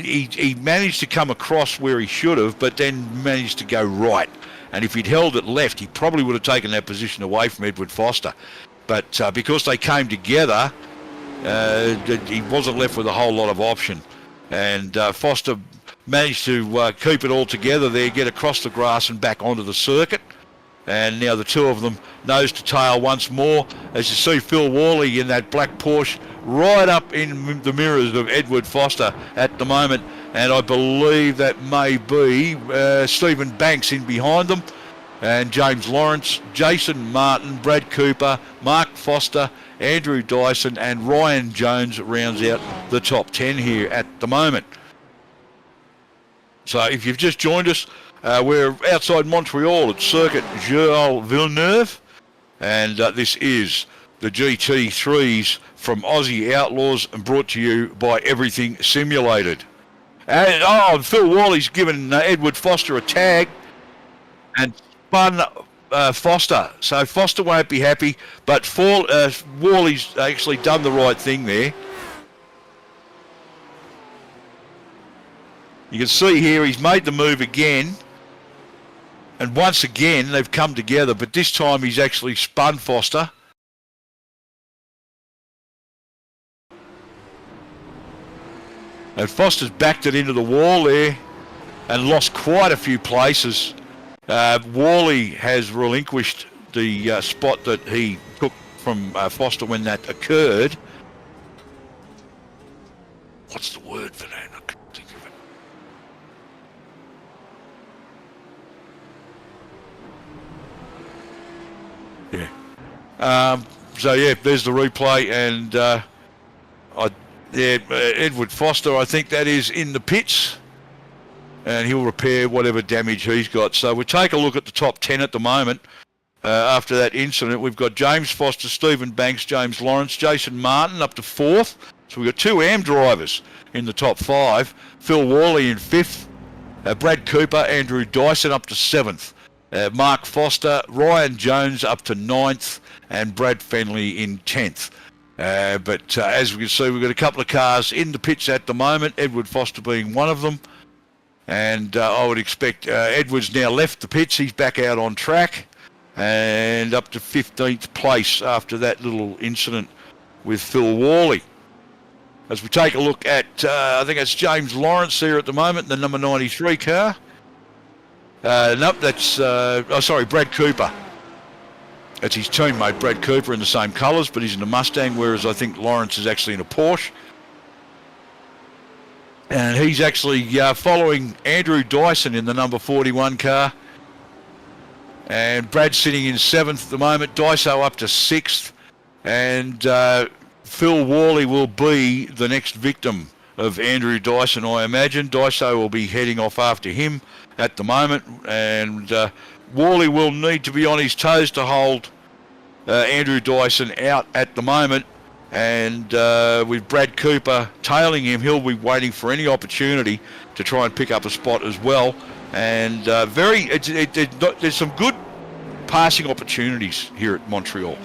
he managed to come across where he should have, but then managed to go right. And if he'd held it left, he probably would have taken that position away from Edward Foster. But because they came together, he wasn't left with a whole lot of option. And Foster managed to keep it all together there, get across the grass and back onto the circuit. And now the two of them nose to tail once more, as you see Phil Worley in that black Porsche right up in the mirrors of Edward Foster at the moment. And I believe that may be Stephen Banks in behind them, and James Lawrence, Jason Martin, Brad Cooper, Mark Foster, Andrew Dyson and Ryan Jones rounds out the top 10 here at the moment. So if you've just joined us, we're outside Montreal at Circuit Gilles Villeneuve, and this is the GT3s from Aussie Outlaws, and brought to you by Everything Simulated. And Phil Worley's given Edward Foster a tag and spun Foster, so Foster won't be happy, but Worley's actually done the right thing there. You can see here he's made the move again, and once again they've come together, but this time he's actually spun Foster. And Foster's backed it into the wall there and lost quite a few places. Worley has relinquished the spot that he took from Foster when that occurred. What's the word for that? I can't think of it. Yeah. So yeah, there's the replay, and Edward Foster, I think that is in the pits, and he'll repair whatever damage he's got. So we'll take a look at the top 10 at the moment. After that incident, we've got James Foster, Stephen Banks, James Lawrence, Jason Martin up to 4th. So we've got 2 AM drivers in the top 5. Phil Worley in 5th. Brad Cooper, Andrew Dyson up to 7th. Mark Foster, Ryan Jones up to 9th, and Brad Fenley in 10th. But as we can see, we've got a couple of cars in the pits at the moment, Edward Foster being one of them. And I would expect Edward's now left the pits. He's back out on track and up to 15th place after that little incident with Phil Worley. As we take a look at, I think it's James Lawrence there at the moment, the number 93 car. Nope, that's, Brad Cooper. It's his teammate, Brad Cooper, in the same colours, but he's in a Mustang, whereas I think Lawrence is actually in a Porsche. And he's actually following Andrew Dyson in the number 41 car. And Brad's sitting in 7th at the moment, Dyso up to 6th. And Phil Worley will be the next victim of Andrew Dyson, I imagine. Dyso will be heading off after him at the moment. And Worley will need to be on his toes to hold Andrew Dyson out at the moment. And with Brad Cooper tailing him, he'll be waiting for any opportunity to try and pick up a spot as well. And there's some good passing opportunities here at Montreal.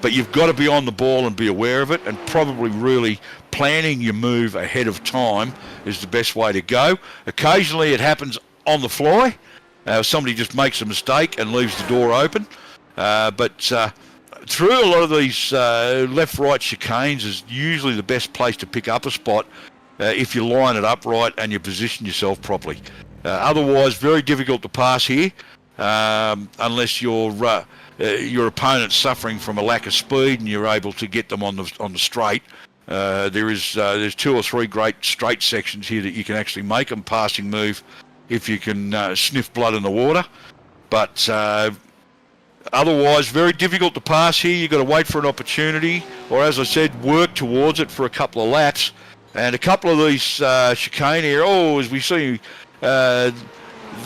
But you've got to be on the ball and be aware of it, and probably really planning your move ahead of time is the best way to go. Occasionally it happens on the fly. Somebody just makes a mistake and leaves the door open. But through a lot of these left-right chicanes is usually the best place to pick up a spot if you line it up right and you position yourself properly. Otherwise, very difficult to pass here unless your opponent's suffering from a lack of speed and you're able to get them on the straight. There's 2 or 3 great straight sections here that you can actually make a passing move if you can sniff blood in the water. But otherwise, very difficult to pass here. You've got to wait for an opportunity, or as I said, work towards it for a couple of laps. And a couple of these chicane here, as we see the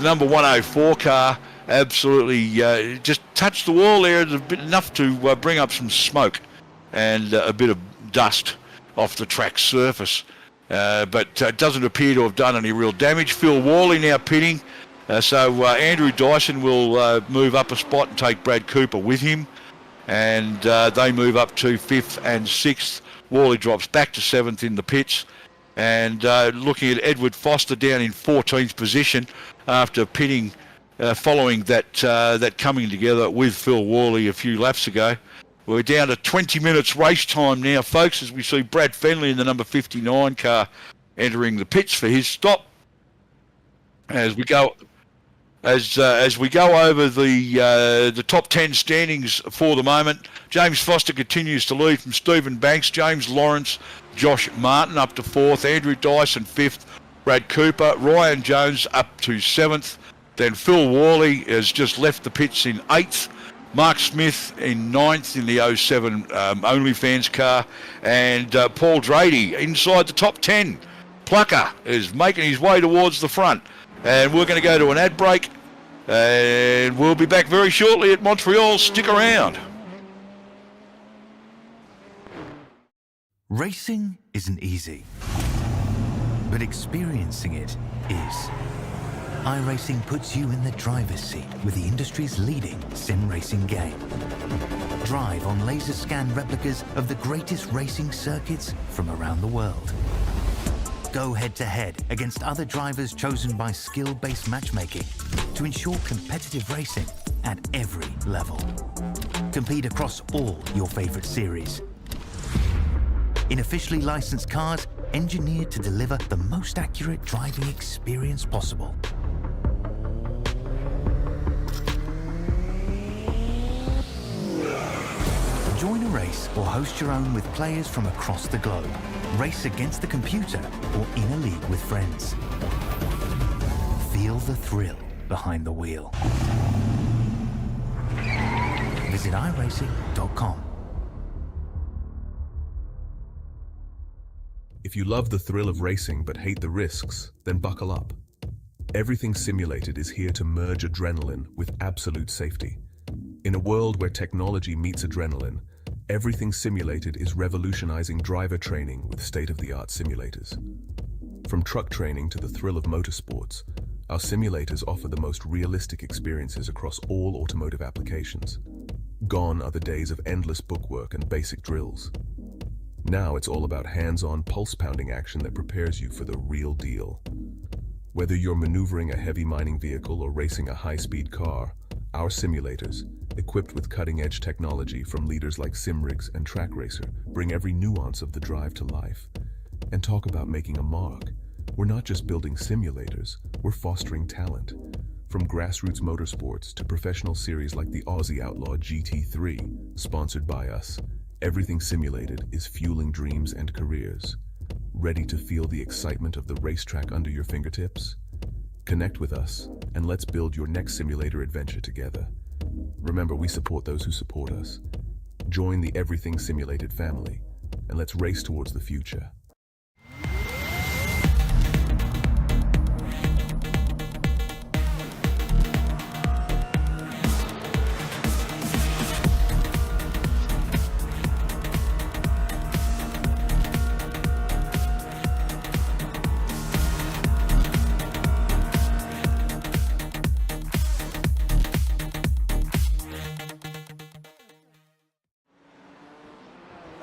number 104 car absolutely just touched the wall there. It's a bit enough to bring up some smoke and a bit of dust off the track surface. But doesn't appear to have done any real damage. Phil Worley now pitting. So Andrew Dyson will move up a spot and take Brad Cooper with him. And they move up to 5th and 6th. Worley drops back to 7th in the pits. And looking at Edward Foster down in 14th position after pitting following that coming together with Phil Worley a few laps ago. We're down to 20 minutes race time now, folks, as we see Brad Fenley in the number 59 car entering the pits for his stop. As we go over the top 10 standings for the moment, James Foster continues to lead from Stephen Banks, James Lawrence, Josh Martin up to 4th, Andrew Dyson 5th, Brad Cooper, Ryan Jones up to 7th, then Phil Worley has just left the pits in 8th, Mark Smith in 9th in the 07 OnlyFans car, and Paul Drady inside the top 10. Plucker is making his way towards the front. And we're going to go to an ad break, and we'll be back very shortly at Montreal. Stick around. Racing isn't easy, but experiencing it is. iRacing puts you in the driver's seat with the industry's leading sim racing game. Drive on laser scan replicas of the greatest racing circuits from around the world. Go head-to-head against other drivers chosen by skill-based matchmaking to ensure competitive racing at every level. Compete across all your favorite series. In officially licensed cars, engineered to deliver the most accurate driving experience possible. Join a race or host your own with players from across the globe. Race against the computer or in a league with friends. Feel the thrill behind the wheel. Visit iRacing.com. If you love the thrill of racing but hate the risks, then buckle up. Everything Simulated is here to merge adrenaline with absolute safety. In a world where technology meets adrenaline, Everything Simulated is revolutionizing driver training with state-of-the-art simulators. From truck training to the thrill of motorsports, our simulators offer the most realistic experiences across all automotive applications. Gone are the days of endless bookwork and basic drills. Now it's all about hands-on, pulse-pounding action that prepares you for the real deal. Whether you're maneuvering a heavy mining vehicle or racing a high-speed car, our simulators, equipped with cutting-edge technology from leaders like SimRigs and TrackRacer, bring every nuance of the drive to life. And talk about making a mark. We're not just building simulators, we're fostering talent. From grassroots motorsports to professional series like the Aussie Outlaw GT3, sponsored by us, Everything Simulated is fueling dreams and careers. Ready to feel the excitement of the racetrack under your fingertips? Connect with us, and let's build your next simulator adventure together. Remember, we support those who support us. Join the Everything Simulated family, and let's race towards the future.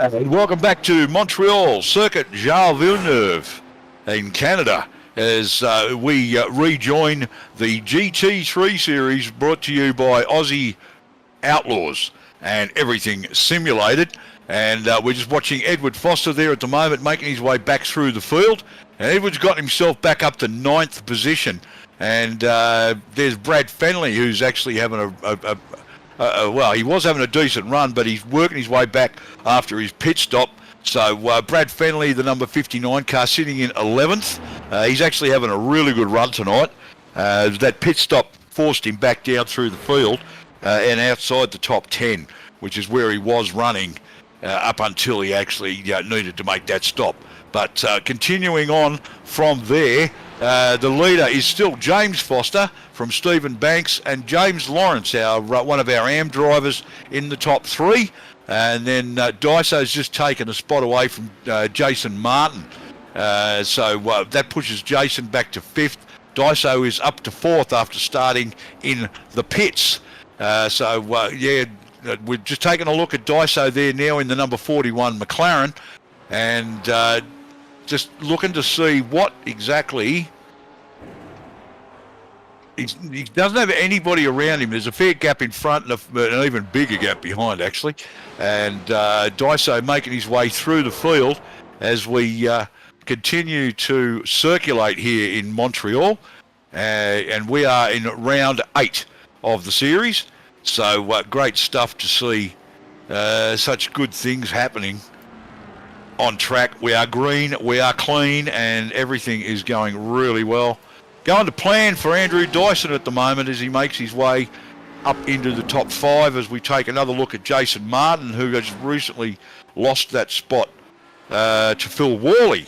And welcome back to Montreal Circuit Charles Villeneuve in Canada as we rejoin the GT3 series brought to you by Aussie Outlaws and Everything Simulated. And we're just watching Edward Foster there at the moment making his way back through the field. And Edward's got himself back up to 9th position. And there's Brad Fenley, who's actually having well, he was having a decent run, but he's working his way back after his pit stop. So Brad Fenley, the number 59 car, sitting in 11th. He's actually having a really good run tonight. That pit stop forced him back down through the field and outside the top 10, which is where he was running up until he actually needed to make that stop. But continuing on from there, the leader is still James Foster from Stephen Banks and James Lawrence, one of our AM drivers, in the top 3. And then Daiso's just taken a spot away from Jason Martin. So that pushes Jason back to 5th. Daiso is up to 4th after starting in the pits. We're just taking a look at Daiso there now in the number 41 McLaren, and just looking to see what exactly. He doesn't have anybody around him. There's a fair gap in front and an even bigger gap behind, actually. And Daiso making his way through the field as we continue to circulate here in Montreal. And we are in round 8 of the series. So great stuff to see such good things happening on track. We are green, we are clean, and everything is going really well. Going to plan for Andrew Dyson at the moment as he makes his way up into the top 5, as we take another look at Jason Martin, who has recently lost that spot to Phil Worley,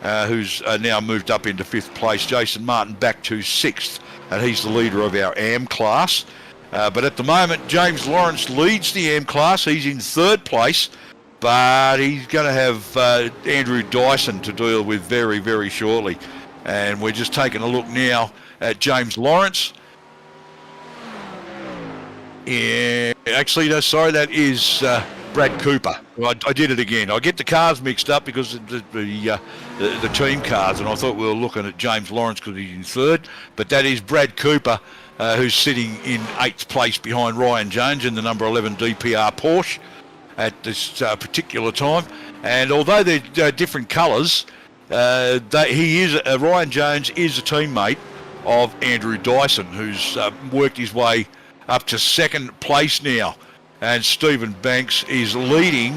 who's now moved up into 5th place. Jason Martin back to 6th, and he's the leader of our AM class. But at the moment, James Lawrence leads the AM class. He's in 3rd place, but he's going to have Andrew Dyson to deal with very, very shortly. And we're just taking a look now at James Lawrence. Yeah, actually, no, sorry, that is Brad Cooper. I did it again. I get the cars mixed up because of the team cars, and I thought we were looking at James Lawrence because he's in 3rd. But that is Brad Cooper, who's sitting in 8th place behind Ryan Jones in the number 11 DPR Porsche at this particular time. And although they're different colours, Ryan Jones is a teammate of Andrew Dyson, who's worked his way up to 2nd place now. And Stephen Banks is leading.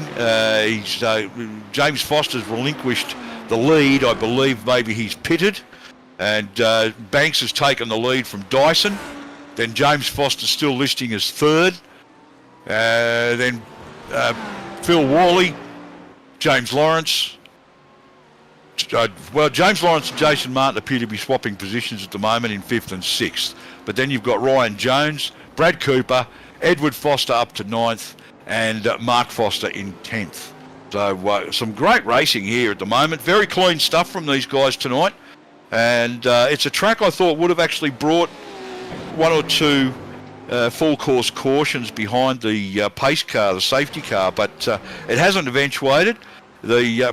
James Foster's relinquished the lead. I believe maybe he's pitted. And Banks has taken the lead from Dyson. Then James Foster still listing as 3rd. Then Phil Worley, James Lawrence. James Lawrence and Jason Martin appear to be swapping positions at the moment in 5th and 6th. But then you've got Ryan Jones, Brad Cooper, Edward Foster up to 9th, and Mark Foster in 10th. So some great racing here at the moment. Very clean stuff from these guys tonight. And it's a track I thought would have actually brought 1 or 2 full course cautions behind the pace car, the safety car, but it hasn't eventuated.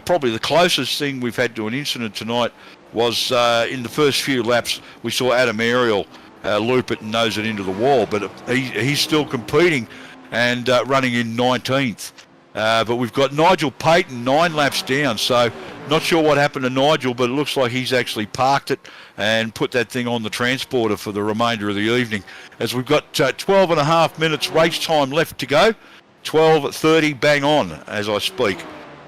Probably the closest thing we've had to an incident tonight was in the first few laps we saw Adam Ariel loop it and nose it into the wall, but he's still competing and running in 19th. But we've got Nigel Payton 9 laps down, so not sure what happened to Nigel, but it looks like he's actually parked it and put that thing on the transporter for the remainder of the evening, as we've got 12 and a half minutes race time left to go. 12:30 bang on as I speak.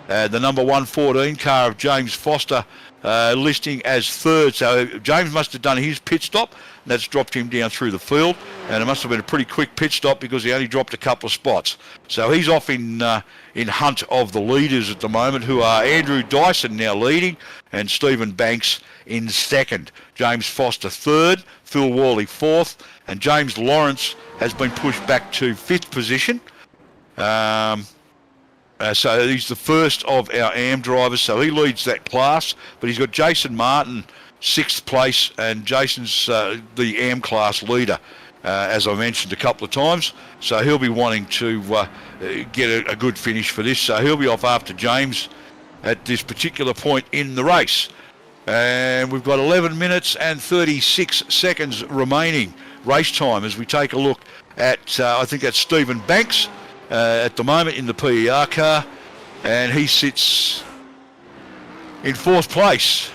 The number 114 car of James Foster listing as 3rd. So James must have done his pit stop, and that's dropped him down through the field. And it must have been a pretty quick pit stop because he only dropped a couple of spots. So he's off in hunt of the leaders at the moment, who are Andrew Dyson now leading and Stephen Banks in 2nd. James Foster 3rd, Phil Worley 4th, and James Lawrence has been pushed back to 5th position. So he's the first of our AM drivers, so he leads that class. But he's got Jason Martin 6th place, and Jason's the AM class leader, as I mentioned a couple of times. So he'll be wanting to get a good finish for this. So he'll be off after James at this particular point in the race. And we've got 11 minutes and 36 seconds remaining race time as we take a look at, I think that's Stephen Banks, at the moment in the PER car, and he sits in 4th place.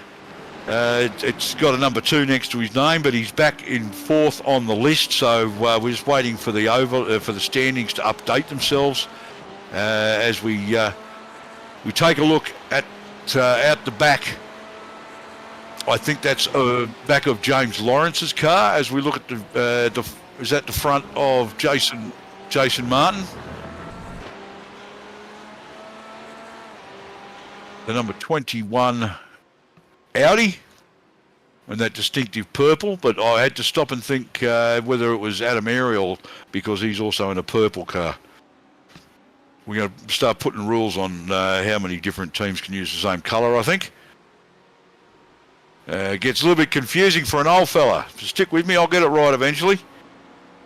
It's got a number 2 next to his name, but he's back in 4th on the list, so we're just waiting for the standings to update themselves as we We take a look at out the back. I think that's back of James Lawrence's car as we look at is that the front of Jason Martin? The number 21 Audi and that distinctive purple, but I had to stop and think whether it was Adam Ariel because he's also in a purple car. We're going to start putting rules on how many different teams can use the same colour, I think. Gets a little bit confusing for an old fella. Stick with me, I'll get it right eventually.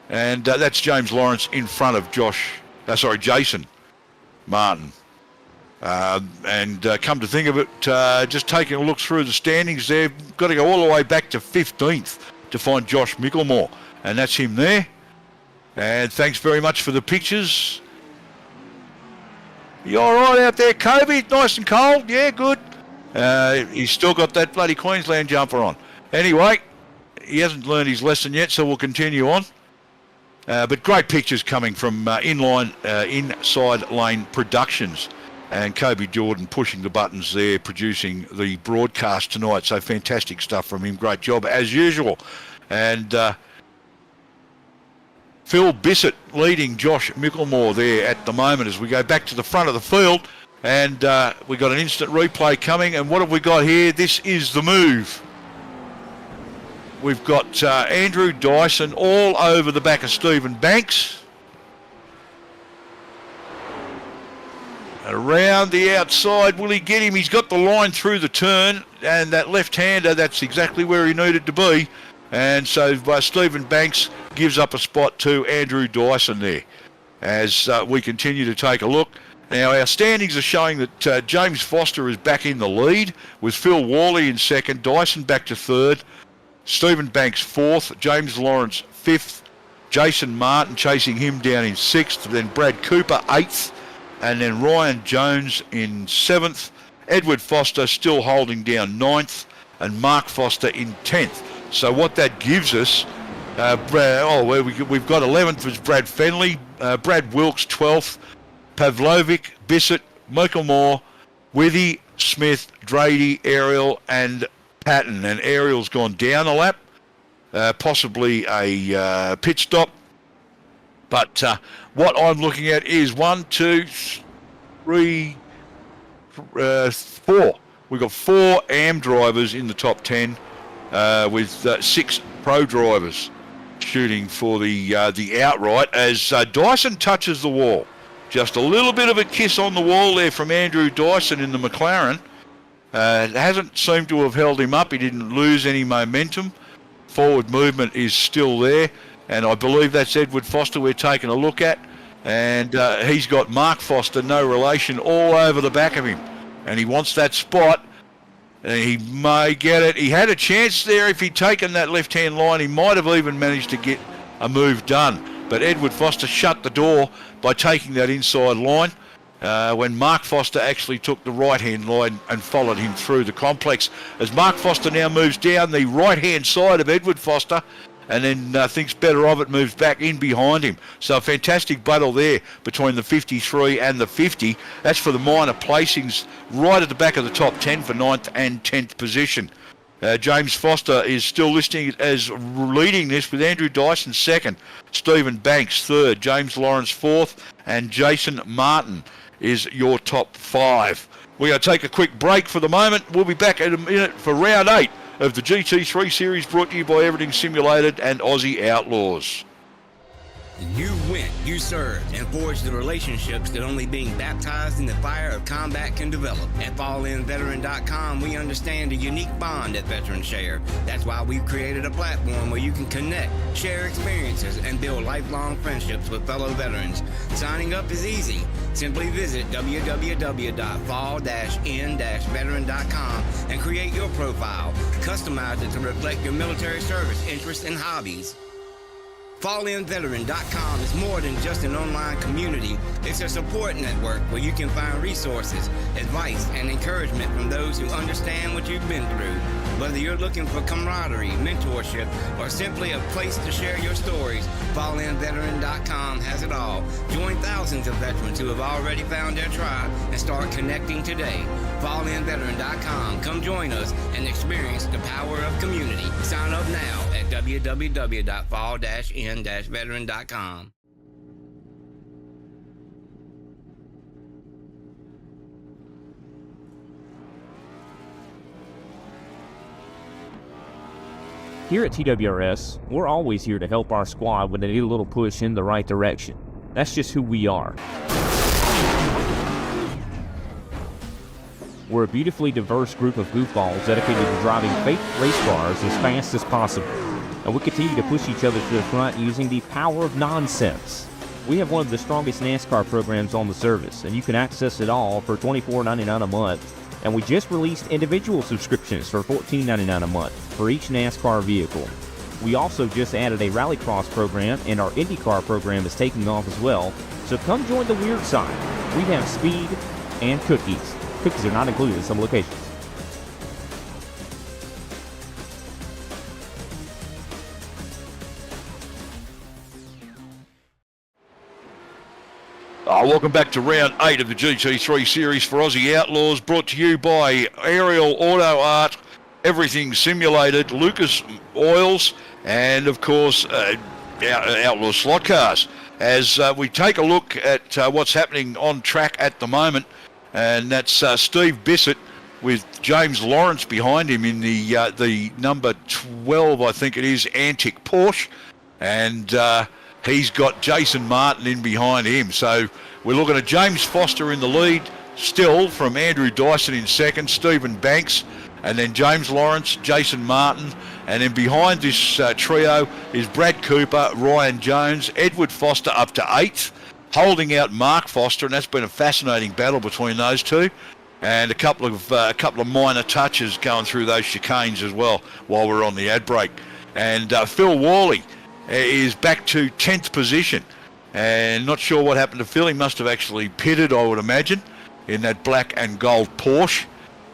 And that's James Lawrence in front of Jason Martin. And come to think of it, just taking a look through the standings there, got to go all the way back to 15th to find Josh Micklemore. And that's him there. And thanks very much for the pictures. You all right out there, Kobe? Nice and cold? Yeah, good. He's still got that bloody Queensland jumper on. Anyway, he hasn't learned his lesson yet, so we'll continue on. But great pictures coming from Inside Lane Productions. And Kobe Jordan pushing the buttons there, producing the broadcast tonight. So fantastic stuff from him. Great job, as usual. And Phil Bissett leading Josh Micklemore there at the moment as we go back to the front of the field. And we got an instant replay coming. And what have we got here? This is the move. We've got Andrew Dyson all over the back of Stephen Banks. Around the outside, will he get him? He's got the line through the turn, and that left-hander, that's exactly where he needed to be. And so Stephen Banks gives up a spot to Andrew Dyson there as we continue to take a look. Now, our standings are showing that James Foster is back in the lead with Phil Worley in second, Dyson back to third, Stephen Banks fourth, James Lawrence fifth, Jason Martin chasing him down in sixth, then Brad Cooper eighth, and then Ryan Jones in seventh, Edward Foster still holding down ninth, and Mark Foster in 10th. So what that gives us, we've got 11th was Brad Fenley, Brad Wilkes 12th, Pavlovic, Bissett, Micklemore, Withy, Smith, Drady, Ariel, and Patton. And Ariel's gone down a lap, possibly a pit stop. But what I'm looking at is 1, 2, 3, 4. We've got 4 AM drivers in the top 10 with 6 pro drivers shooting for the outright as Dyson touches the wall. Just a little bit of a kiss on the wall there from Andrew Dyson in the McLaren. It hasn't seemed to have held him up. He didn't lose any momentum. Forward movement is still there. And I believe that's Edward Foster we're taking a look at. And he's got Mark Foster, no relation, all over the back of him. And he wants that spot. And he may get it. He had a chance there. If he'd taken that left-hand line, he might have even managed to get a move done. But Edward Foster shut the door by taking that inside line when Mark Foster actually took the right-hand line and followed him through the complex. As Mark Foster now moves down the right-hand side of Edward Foster, and then thinks better of it, moves back in behind him. So a fantastic battle there between the 53 and the 50. That's for the minor placings right at the back of the top 10 for 9th and 10th position. James Foster is still listing as leading this with Andrew Dyson second, Stephen Banks third, James Lawrence fourth, and Jason Martin is your top 5. We're going to take a quick break for the moment. We'll be back in a minute for round 8 of the GT3 series, brought to you by Everything Simulated and Aussie Outlaws. You went, you served, and forged the relationships that only being baptized in the fire of combat can develop. At FallInVeteran.com, we understand the unique bond that veterans share. That's why we've created a platform where you can connect, share experiences, and build lifelong friendships with fellow veterans. Signing up is easy. Simply visit www.fall-in-veteran.com and create your profile. Customize it to reflect your military service, interests, and hobbies. FallInVeteran.com is more than just an online community. It's a support network where you can find resources, advice, and encouragement from those who understand what you've been through. Whether you're looking for camaraderie, mentorship, or simply a place to share your stories, FallInVeteran.com has it all. Join thousands of veterans who have already found their tribe and start connecting today. FallInVeteran.com. Come join us and experience the power of community. Sign up now at www.fall-in-veteran.com. Here at TWRS, we're always here to help our squad when they need a little push in the right direction. That's just who we are. We're a beautifully diverse group of goofballs dedicated to driving fake race cars as fast as possible. And we continue to push each other to the front using the power of nonsense. We have one of the strongest NASCAR programs on the service, and you can access it all for $24.99 a month. And we just released individual subscriptions for $14.99 a month for each NASCAR vehicle. We also just added a Rallycross program, and our IndyCar program is taking off as well. So come join the weird side. We have speed and cookies. Cookies are not included in some locations. Welcome back to round 8 of the GT3 series for Aussie Outlaws, brought to you by Aerial Auto Art, Everything Simulated, Lucas Oils, and of course Outlaws Slot Cars. As we take a look at what's happening on track at the moment, and that's Steve Bissett with James Lawrence behind him in the number 12, I think it is, Antic Porsche, and he's got Jason Martin in behind him. So we're looking at James Foster in the lead, still from Andrew Dyson in second, Stephen Banks, and then James Lawrence, Jason Martin, and then behind this trio is Brad Cooper, Ryan Jones, Edward Foster up to 8th, holding out Mark Foster, and that's been a fascinating battle between those two, and a couple of minor touches going through those chicanes as well while we're on the ad break. And Phil Worley is back to 10th position, and not sure what happened to Phil. He must have actually pitted, I would imagine, in that black and gold Porsche,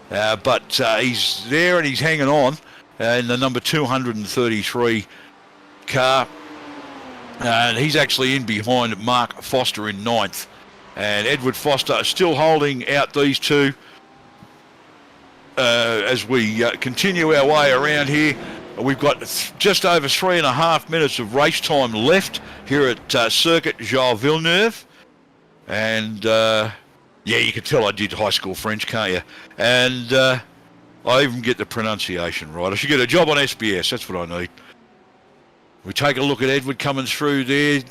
but he's there and he's hanging on in the number 233 car, and he's actually in behind Mark Foster in 9th, and Edward Foster still holding out these two as we continue our way around here. We've got just over 3.5 minutes of race time left here at Circuit Jean Villeneuve. And, yeah, you can tell I did high school French, can't you? And I even get the pronunciation right. I should get a job on SBS, that's what I need. We take a look at Edward coming through there.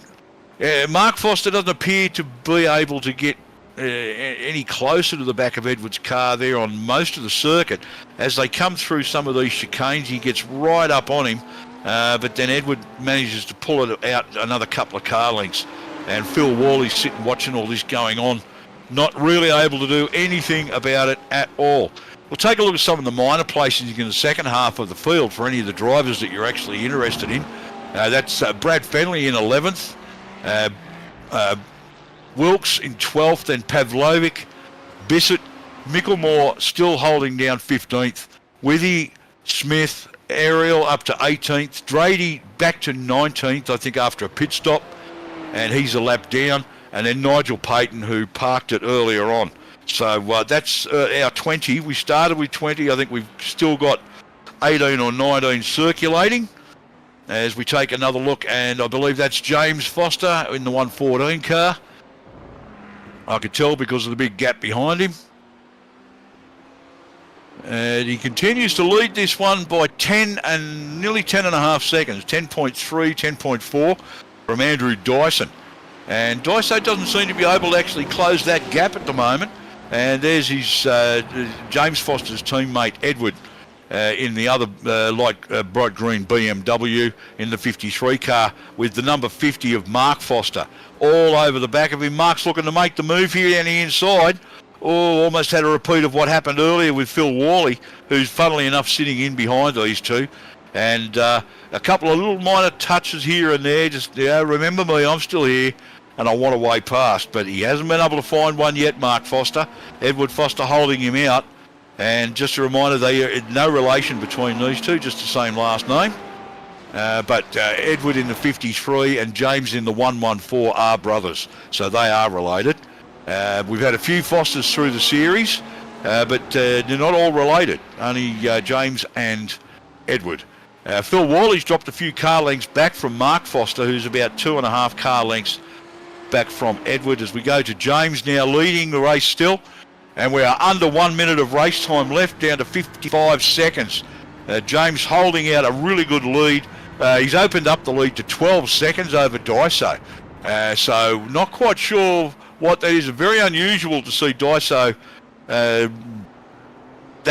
Mark Foster doesn't appear to be able to get any closer to the back of Edward's car there on most of the circuit. As they come through some of these chicanes, he gets right up on him, but then Edward manages to pull it out another couple of car lengths, and Phil Worley's sitting watching all this going on, not really able to do anything about it at all. We'll take a look at some of the minor placings in the second half of the field for any of the drivers that you're actually interested in. That's Brad Fenley in 11th, Wilkes in 12th, and Pavlovic, Bissett, Micklemore still holding down 15th, Withy, Smith, Ariel up to 18th, Drady back to 19th, I think, after a pit stop, and he's a lap down, and then Nigel Payton, who parked it earlier on. So that's our 20. We started with 20. I think we've still got 18 or 19 circulating as we take another look, and I believe that's James Foster in the 114 car. I could tell because of the big gap behind him. And he continues to lead this one by 10 and nearly 10.5 seconds, 10.3, 10.4 from Andrew Dyson. And Dyson doesn't seem to be able to actually close that gap at the moment. And there's his James Foster's teammate Edward in the other bright green BMW in the 53 car with the number 50 of Mark Foster all over the back of him. Mark's looking to make the move here down the inside. Oh, almost had a repeat of what happened earlier with Phil Worley, who's funnily enough sitting in behind these two. And a couple of little minor touches here and there. Just, remember me, I'm still here and I want to way past. But he hasn't been able to find one yet, Mark Foster. Edward Foster holding him out. And just a reminder, they are no relation between these two, just the same last name. But Edward in the 53 and James in the 114 are brothers, so they are related. We've had a few Fosters through the series, but they're not all related, only James and Edward. Phil Worley's dropped a few car lengths back from Mark Foster, who's about 2.5 car lengths back from Edward, as we go to James now leading the race still. And we are under 1 minute of race time left, down to 55 seconds. James holding out a really good lead. He's opened up the lead to 12 seconds over Daiso. So not quite sure what that is. Very unusual to see Daiso that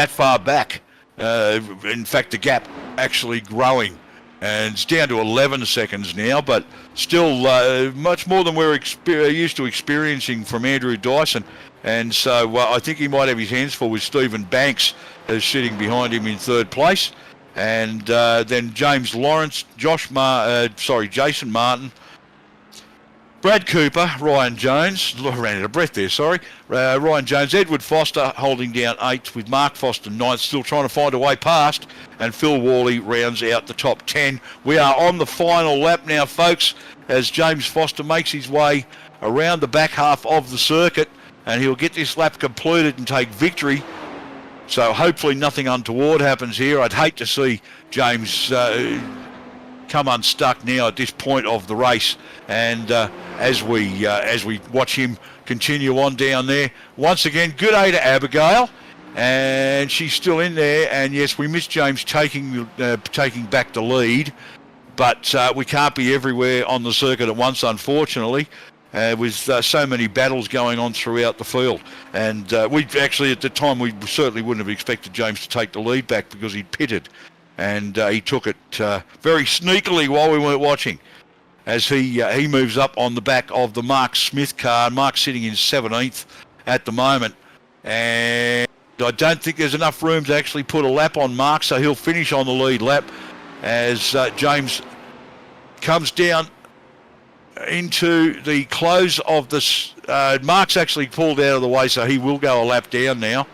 far back. In fact, the gap actually growing. And it's down to 11 seconds now, but still much more than we're used to experiencing from Andrew Dyson. And so I think he might have his hands full with Stephen Banks sitting behind him in third place. And then James Lawrence, Jason Martin, Brad Cooper, Ryan Jones, ran out of breath there, sorry. Ryan Jones, Edward Foster holding down 8th with Mark Foster 9th, still trying to find a way past. And Phil Worley rounds out the top 10. We are on the final lap now, folks, as James Foster makes his way around the back half of the circuit. And he'll get this lap completed and take victory. So hopefully nothing untoward happens here. I'd hate to see James come unstuck now at this point of the race. And as we watch him continue on down there, once again, good day to Abigail. And she's still in there. And yes, we missed James taking back the lead. But we can't be everywhere on the circuit at once, unfortunately. With so many battles going on throughout the field. And we actually, at the time, we certainly wouldn't have expected James to take the lead back because he'd pitted. And he took it very sneakily while we weren't watching as he moves up on the back of the Mark Smith car. Mark's sitting in 17th at the moment. And I don't think there's enough room to actually put a lap on Mark, so he'll finish on the lead lap as James comes down into the close of this. Mark's actually pulled out of the way, so he will go a lap down now.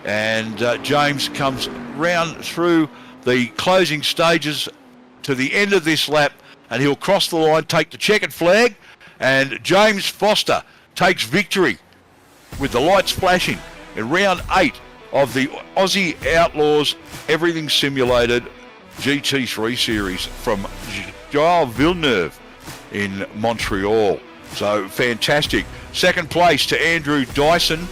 And James comes round through the closing stages to the end of this lap, and he'll cross the line, take the checkered flag, and James Foster takes victory with the lights flashing in round 8 of the Aussie Outlaws Everything Simulated GT3 series from Gilles Villeneuve in Montreal. So fantastic. Second place to Andrew Dyson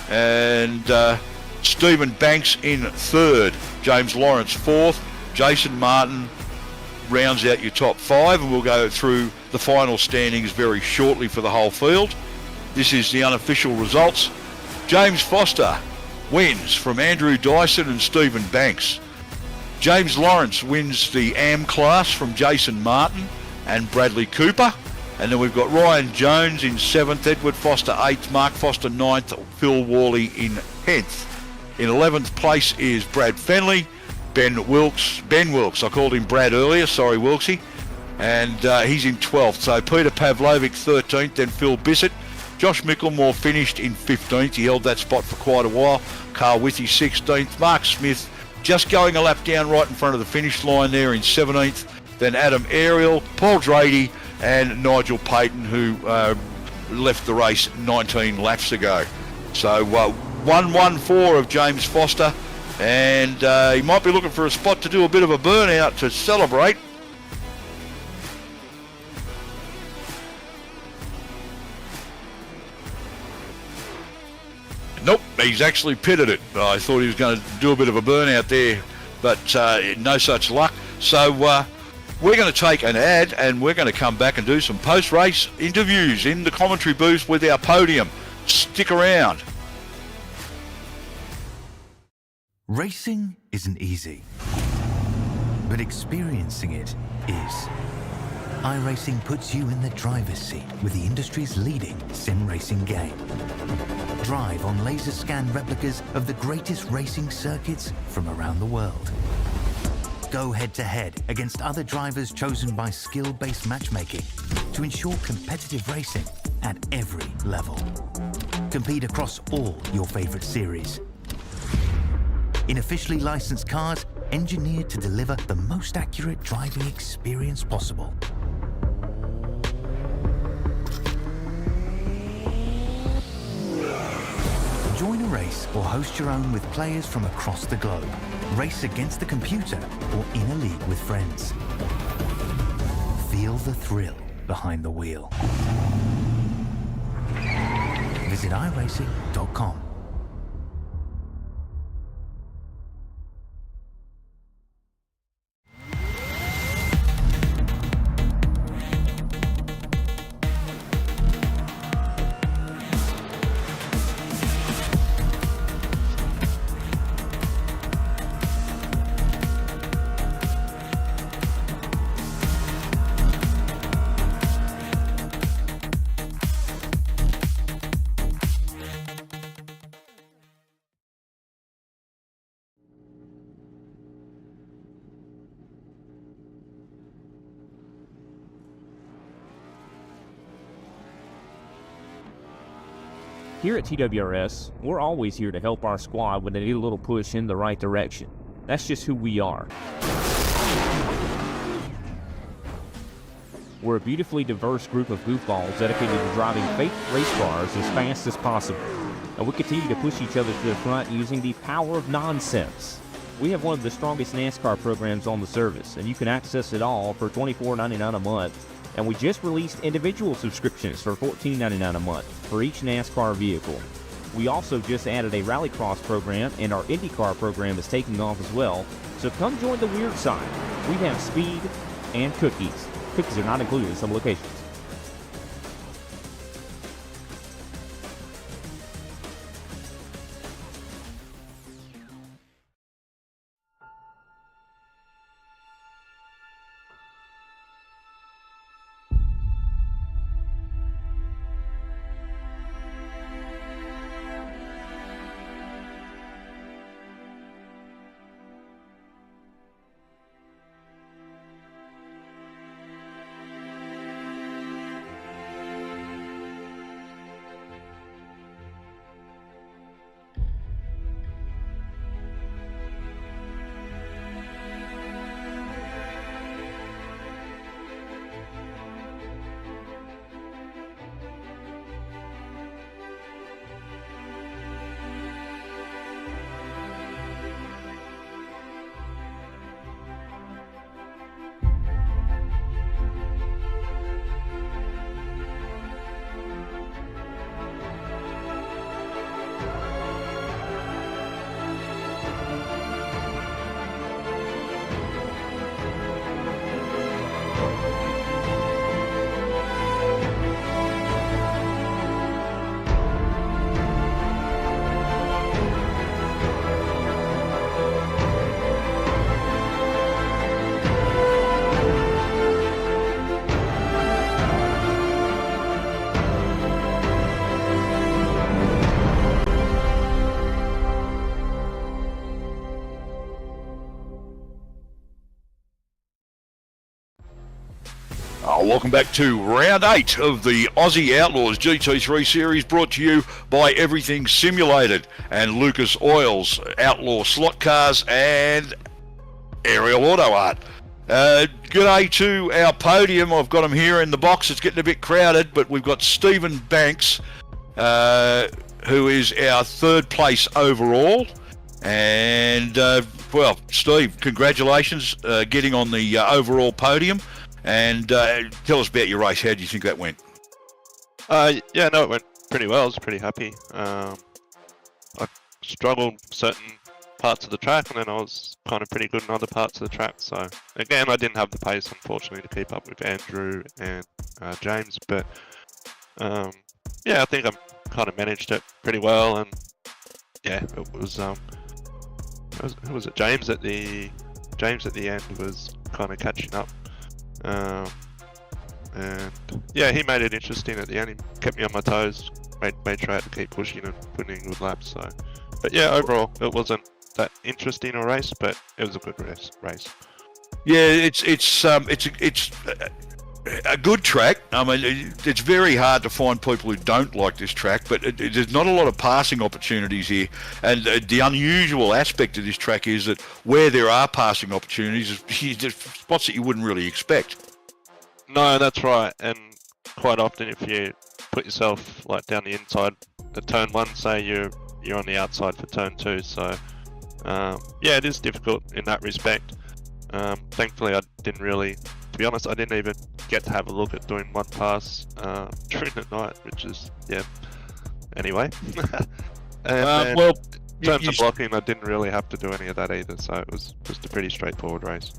and Stephen Banks in third. James Lawrence fourth. Jason Martin rounds out your top 5, and we'll go through the final standings very shortly for the whole field. This is the unofficial results. James Foster wins from Andrew Dyson and Stephen Banks. James Lawrence wins the AM class from Jason Martin and Bradley Cooper. And then we've got Ryan Jones in 7th, Edward Foster 8th, Mark Foster 9th, Phil Worley in 10th. In 11th place is Brad Fenley, Ben Wilkes, I called him Brad earlier, sorry Wilksy, and he's in 12th. So Peter Pavlovic 13th, then Phil Bissett. Josh Micklemore finished in 15th, he held that spot for quite a while. Carl Withy 16th, Mark Smith just going a lap down right in front of the finish line there in 17th. Then Adam Ariel, Paul Drady and Nigel Payton, who left the race 19 laps ago. So 1-1-4 of James Foster, and he might be looking for a spot to do a bit of a burnout to celebrate. Nope, he's actually pitted it. I thought he was going to do a bit of a burnout there, but no such luck. So we're going to take an ad, and we're going to come back and do some post-race interviews in the commentary booth with our podium. Stick around. Racing isn't easy, but experiencing it is. iRacing puts you in the driver's seat with the industry's leading sim racing game. Drive on laser scan replicas of the greatest racing circuits from around the world. Go head-to-head against other drivers chosen by skill-based matchmaking to ensure competitive racing at every level. Compete across all your favorite series. in officially licensed cars engineered to deliver the most accurate driving experience possible. Join a race or host your own with players from across the globe. Race against the computer or in a league with friends. Feel the thrill behind the wheel. Visit iRacing.com. Here at TWRS, we're always here to help our squad when they need a little push in the right direction. That's just who we are. We're a beautifully diverse group of goofballs dedicated to driving fake race cars as fast as possible. And we continue to push each other to the front using the power of nonsense. We have one of the strongest NASCAR programs on the service, and you can access it all for $24.99 a month. And we just released individual subscriptions for $14.99 a month for each NASCAR vehicle. We also just added a Rallycross program, and our IndyCar program is taking off as well. So come join the weird side. We have speed and cookies. Cookies are not included in some locations. Welcome back to round 8 of the Aussie Outlaws GT3 series, brought to you by Everything Simulated and Lucas Oil's Outlaw Slot Cars and Aerial Auto Art. G'day to our podium. I've got them here in the box. It's getting a bit crowded, but we've got Stephen Banks, who is our 3rd place overall. And, well, Steve, congratulations getting on the overall podium. And tell us about your race. How do you think that went? Yeah, no, it went pretty well. I was pretty happy. I struggled certain parts of the track, and then I was kind of pretty good in other parts of the track. So, again, I didn't have the pace, unfortunately, to keep up with Andrew and James. But, yeah, I think I kind of managed it pretty well. And, yeah, it was, who was it? James at the end was kind of catching up. And yeah, he made it interesting at the end. He kept me on my toes, made sure I had to keep pushing and putting in good laps. So, but yeah, overall, it wasn't that interesting a race, but it was a good race. Yeah, it's a good track. I mean, it's very hard to find people who don't like this track, but there's not a lot of passing opportunities here. And the unusual aspect of this track is that where there are passing opportunities, there's spots that you wouldn't really expect. No, that's right. And quite often, if you put yourself like down the inside of turn 1, say you're on the outside for turn 2. So yeah, it is difficult in that respect. Thankfully, I didn't really. To be honest, I didn't even get to have a look at doing one pass during the night, which is, yeah. Anyway. And well, in terms of blocking, I didn't really have to do any of that either, so it was just a pretty straightforward race.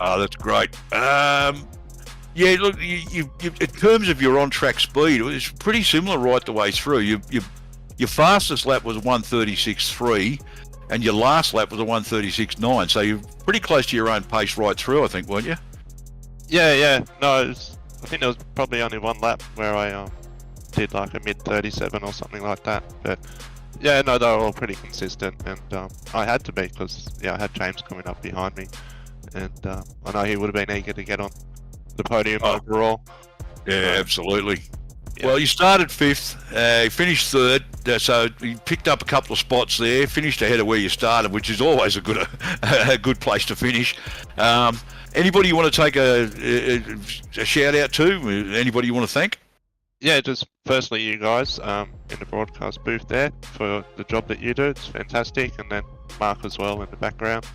Oh, that's great. Yeah, look, you in terms of your on-track speed, it was pretty similar right the way through. Your fastest lap was 1:36.3, and your last lap was a 1:36.9, so you're pretty close to your own pace right through, I think, weren't you? Yeah. No, I think there was probably only one lap where I did like a mid-37 or something like that. But yeah, no, they were all pretty consistent, and I had to be because I had James coming up behind me, and I know he would have been eager to get on the podium overall. Yeah, absolutely. Yeah. Well, you started 5th, finished 3rd, so you picked up a couple of spots there, finished ahead of where you started, which is always a good place to finish. Anybody you want to take a shout out to? Anybody you want to thank? Yeah, just firstly you guys in the broadcast booth there for the job that you do. It's fantastic, and then Mark as well in the background.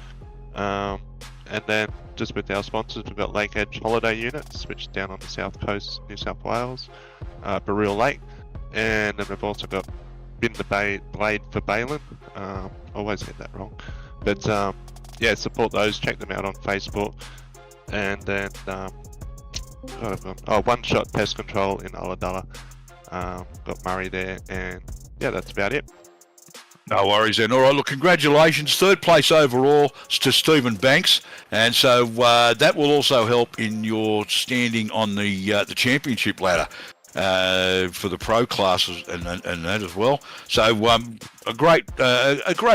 And then just with our sponsors, we've got Lake Edge Holiday Units, which is down on the south coast, New South Wales, Barreel Lake, and then we've also got Bin the Blade for Balin. Always get that wrong, but yeah, support those. Check them out on Facebook, and then One Shot Pest Control in Ulladulla. Got Murray there, and yeah, that's about it. No worries then. All right, look, congratulations. 3rd place overall to Stephen Banks. And so that will also help in your standing on the championship ladder for the pro classes and that as well. So a great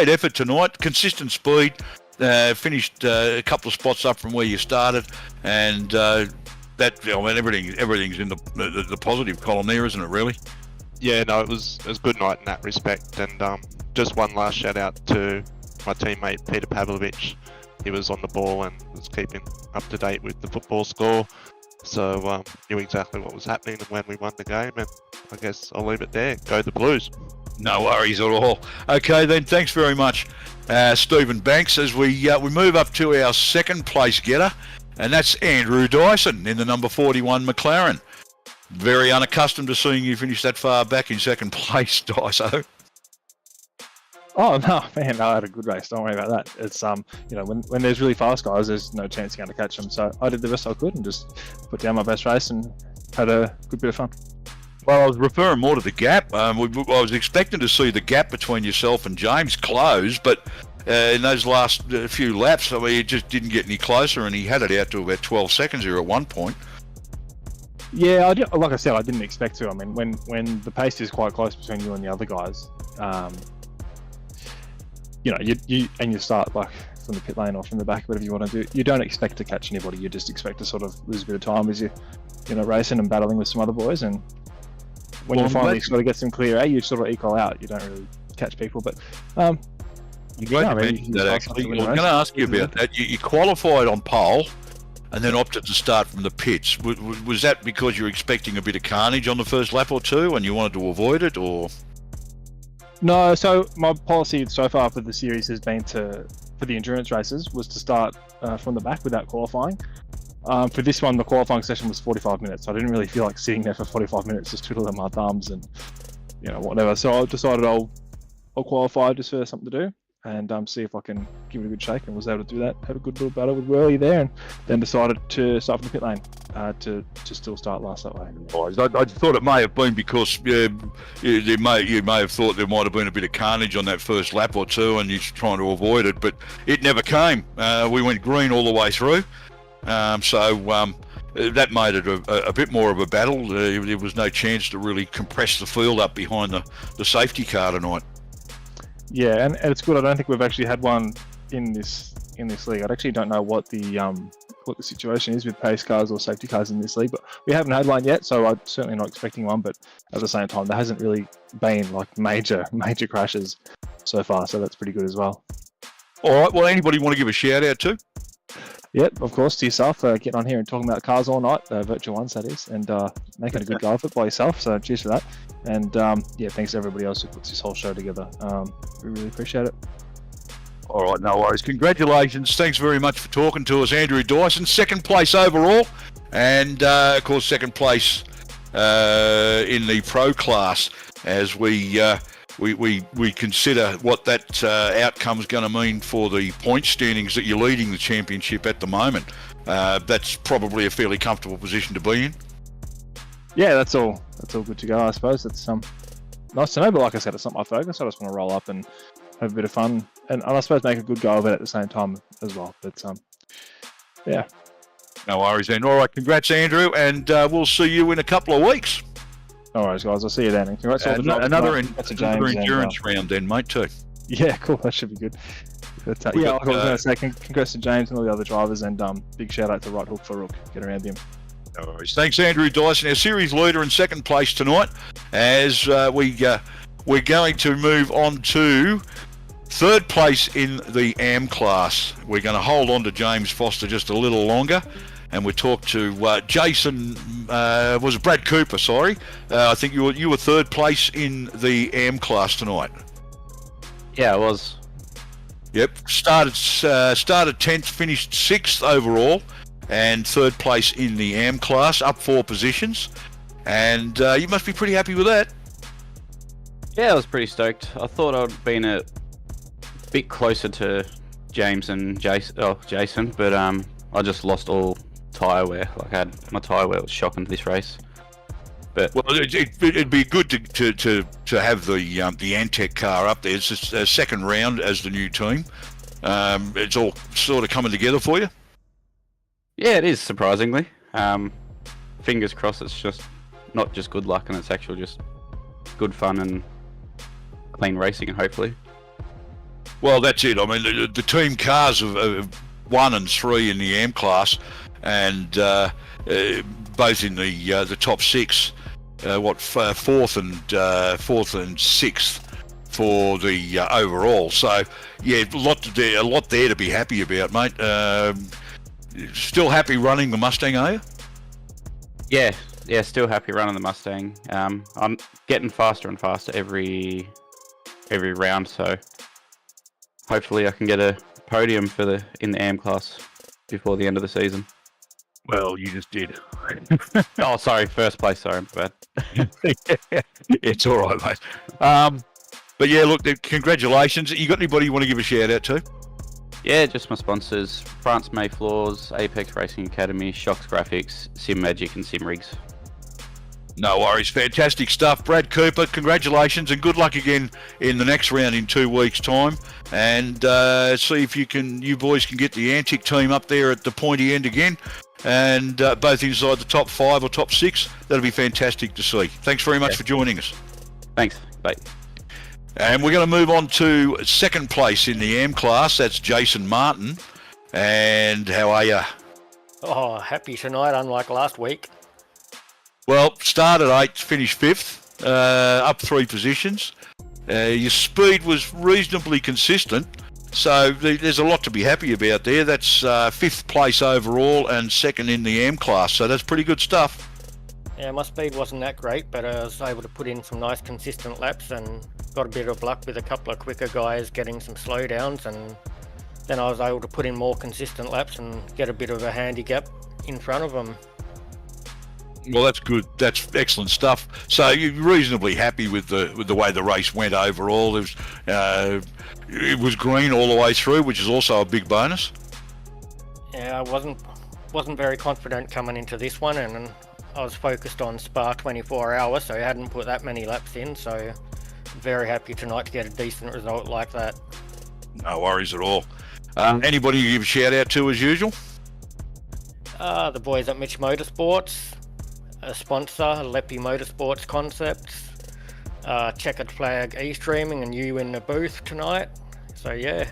effort tonight. Consistent speed. Finished a couple of spots up from where you started. And everything's in the positive column there, isn't it, really? Yeah, no, it was a good night in that respect. And just one last shout out to my teammate Peter Pavlovich. He was on the ball and was keeping up to date with the football score, so knew exactly what was happening and when we won the game. And I guess I'll leave it there. Go the Blues. No worries at all. Okay then, thanks very much, Stephen Banks. As we move up to our 2nd place getter, and that's Andrew Dyson in the number 41 McLaren. Very unaccustomed to seeing you finish that far back in 2nd place, Dyso. Oh no, man! No, I had a good race. Don't worry about that. It's when there's really fast guys, there's no chance you're going to catch them. So I did the best I could and just put down my best race and had a good bit of fun. Well, I was referring more to the gap. I was expecting to see the gap between yourself and James close, but in those last few laps, I mean, it just didn't get any closer, and he had it out to about 12 seconds here at one point. Yeah, like I said, I didn't expect to. I mean, when the pace is quite close between you and the other guys. You start like from the pit lane or from the back, whatever you want to do. You don't expect to catch anybody. You just expect to sort of lose a bit of time as you're racing and battling with some other boys. And when you finally sort of get some clear air, you sort of equal out. You don't really catch people. But I'm glad you mentioned that. Actually, I was going to ask you about that. You qualified on pole, and then opted to start from the pits. Was that because you were expecting a bit of carnage on the first lap or two, and you wanted to avoid it, or? No, so my policy so far for the series has been for the endurance races was to start from the back without qualifying. For this one, the qualifying session was 45 minutes. I didn't really feel like sitting there for 45 minutes just twiddling my thumbs and whatever. So I decided I'll qualify just for something to do and see if I can give it a good shake, and was able to do that. Had a good little battle with Whirly there, and then decided to start from the pit lane to still start last that way. I thought it may have been because you may have thought there might have been a bit of carnage on that first lap or two, and you're trying to avoid it, but it never came. We went green all the way through, so that made it a bit more of a battle. There was no chance to really compress the field up behind the safety car tonight. Yeah, and it's good. I don't think we've actually had one in this league. I actually don't know what the what the situation is with pace cars or safety cars in this league, but we haven't had one yet, so I'm certainly not expecting one. But at the same time, there hasn't really been like major crashes so far, so that's pretty good as well. All right. Well, anybody want to give a shout out to? Yep, of course, to yourself, getting on here and talking about cars all night, virtual ones that is, and making a good go of it by yourself. So cheers for that. And yeah, thanks to everybody else who puts this whole show together. We really appreciate it. All right, no worries. Congratulations. Thanks very much for talking to us, Andrew Dyson. Second place overall, and of course, second place in the pro class as we consider what that outcome's going to mean for the point standings that you're leading the championship at the moment. That's probably a fairly comfortable position to be in. Yeah, that's all good to go, I suppose. It's nice to know, but like I said, it's not my focus. I just want to roll up and have a bit of fun, and I suppose make a good go of it at the same time as well. But yeah. No worries then. All right, congrats, Andrew, and we'll see you in a couple of weeks. No worries, guys. I'll see you then. And congrats on another James endurance round then, mate, too. Yeah, cool. That should be good. But, yeah, like I was going to say, congrats to James and all the other drivers, and big shout out to Right Hook for Rook. Get around him. No worries. Thanks, Andrew Dyson, our series leader in second place tonight, as we're going to move on to third place in the AM class. We're going to hold on to James Foster just a little longer, and we talked to Jason, was it Brad Cooper, sorry. I think you were third place in the AM class tonight. Yeah, I was. Yep, started 10th, finished 6th overall, and third place in the AM class, up 4 positions. And you must be pretty happy with that. Yeah, I was pretty stoked. I thought I'd been a bit closer to James and Jason, but I just lost all tyre wear. Like my tyre wear was shocking this race. But well, it'd be good to have the Antec car up there. It's just a second round as the new team. It's all sort of coming together for you. Yeah, it is, surprisingly. Fingers crossed it's just not just good luck, and it's actually just good fun and clean racing, and hopefully. Well, that's it. I mean, the team cars of 1 and 3 in the AM class, and both in the top 6. Fourth and 6th for the overall. So yeah, a lot there to be happy about, mate. Still happy running the Mustang, are you? Yeah, still happy running the Mustang. I'm getting faster and faster every round, so hopefully I can get a podium in the AM class before the end of the season. Well, you just did. Oh, sorry, first place. Sorry, bad. It's all right, mate. But yeah, look, congratulations. You got anybody you want to give a shout out to? Yeah, just my sponsors: France May Floors, Apex Racing Academy, Shocks Graphics, Sim Magic, and Sim Rigs. No worries, fantastic stuff. Brad Cooper, congratulations and good luck again in the next round in 2 weeks' time. And see if you boys can get the Antic team up there at the pointy end again, and both inside the top 5 or top 6. That'll be fantastic to see. Thanks very much for joining us. Thanks. Bye. And we're going to move on to second place in the AM class. That's Jason Martin. And how are you? Oh, happy tonight, unlike last week. Well, started 8th, finished 5th, up 3 positions. Your speed was reasonably consistent, so there's a lot to be happy about there. That's 5th place overall and 2nd in the AM class, so that's pretty good stuff. Yeah, my speed wasn't that great, but I was able to put in some nice consistent laps and got a bit of luck with a couple of quicker guys getting some slowdowns, and then I was able to put in more consistent laps and get a bit of a handicap in front of them. Well, that's good. That's excellent stuff. So you're reasonably happy with the way the race went overall. It was green all the way through, which is also a big bonus. Yeah, I wasn't very confident coming into this one, and I was focused on Spa 24 hours, so I hadn't put that many laps in. So very happy tonight to get a decent result like that. No worries at all. Anybody you give a shout out to as usual? The boys at Mitch Motorsports. A sponsor, Leppy Motorsports Concepts, Checkered Flag e-streaming, and you in the booth tonight. So yeah,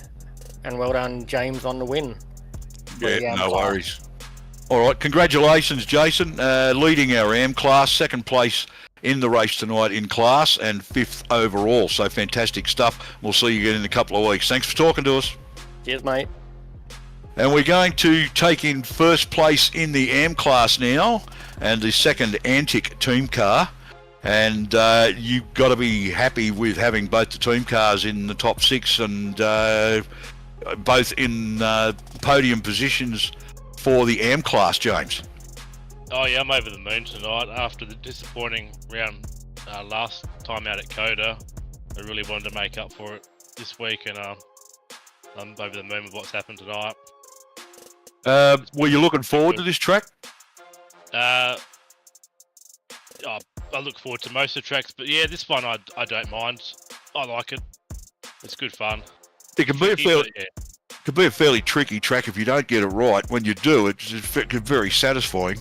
and well done James on the win. Yeah, no worries. All right, congratulations, Jason, leading our AM class, second place in the race tonight in class, and 5th overall. So fantastic stuff. We'll see you again in a couple of weeks. Thanks for talking to us. Cheers, mate. And we're going to take in first place in the AM class now, and the second Antic team car. And you've got to be happy with having both the team cars in the top 6 and both in podium positions for the AM class, James. Oh yeah, I'm over the moon tonight. After the disappointing round last time out at Coda, I really wanted to make up for it this week, and I'm over the moon with what's happened tonight. Were you looking forward to this track? I look forward to most of the tracks, but yeah, this one I don't mind. I like it. It's good fun. It can be a fairly tricky track if you don't get it right. When you do, it's very satisfying.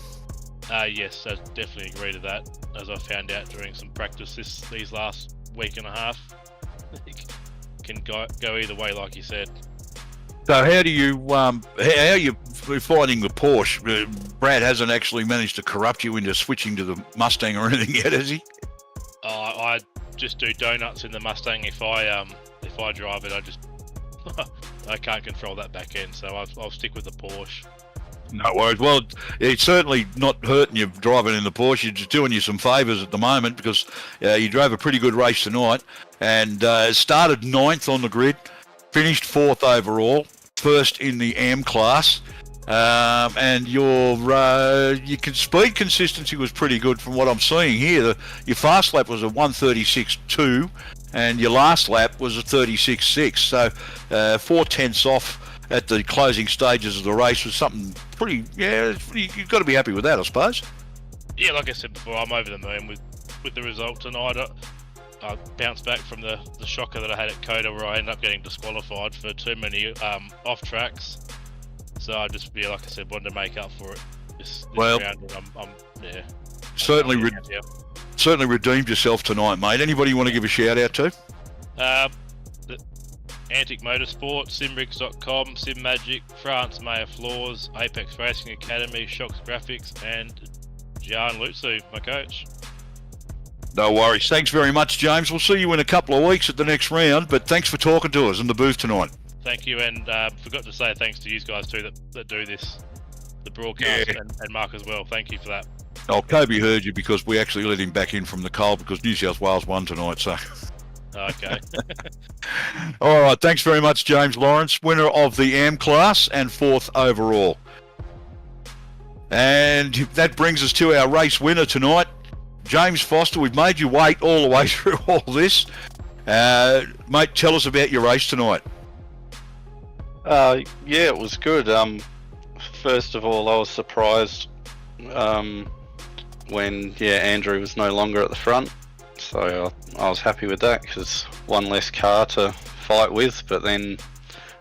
Yes, I definitely agree to that. As I found out during some practice these last week and a half, it can go either way, like you said. So how are you finding the Porsche? Brad hasn't actually managed to corrupt you into switching to the Mustang or anything yet, has he? I just do donuts in the Mustang. If I drive it, I can't control that back end, so I'll stick with the Porsche. No worries. Well, it's certainly not hurting you driving in the Porsche. You're just doing you some favours at the moment, because you drove a pretty good race tonight and started 9th on the grid, finished 4th overall, 1st in the AM class, and your speed consistency was pretty good from what I'm seeing here. Your fast lap was a 1:36.2, and your last lap was a 36.6. So 4/10 off at the closing stages of the race was something pretty. Yeah, you've got to be happy with that, I suppose. Yeah, like I said before, I'm over the moon with the result tonight. I bounced back from the shocker that I had at Coda, where I ended up getting disqualified for too many off tracks. So I just, like I said, wanted to make up for it this round. And certainly redeemed yourself tonight, mate. Anybody you want to give a shout out to? The Antic Motorsport, Simrigs.com, SimMagic, France Mayer Floors, Apex Racing Academy, Shocks Graphics, and Gian Lutsu, my coach. No worries. Thanks very much, James. We'll see you in a couple of weeks at the next round, but thanks for talking to us in the booth tonight. Thank you, and forgot to say thanks to you guys too that do this, the broadcast, and Mark as well. Thank you for that. Oh, Kobe heard you because we actually let him back in from the cold because New South Wales won tonight, so... Okay. All right, thanks very much, James Lawrence, winner of the AM class and 4th overall. And that brings us to our race winner tonight, James Foster. We've made you wait all the way through all this. Mate, tell us about your race tonight. Yeah, it was good. First of all, I was surprised when Andrew was no longer at the front. So I was happy with that, because one less car to fight with. But then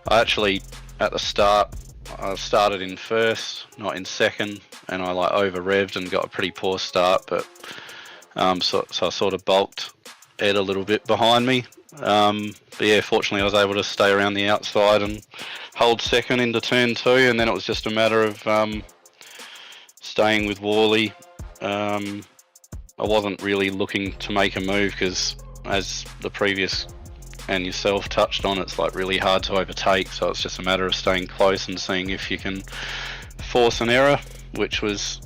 I actually, at the start, I started in first, not in second, and I over revved and got a pretty poor start. But so I sort of bulked Ed a little bit behind me. But yeah, fortunately I was able to stay around the outside and hold second into turn 2, and then it was just a matter of staying with Worley. I wasn't really looking to make a move, because as the previous and yourself touched on, it's really hard to overtake, so it's just a matter of staying close and seeing if you can force an error, which was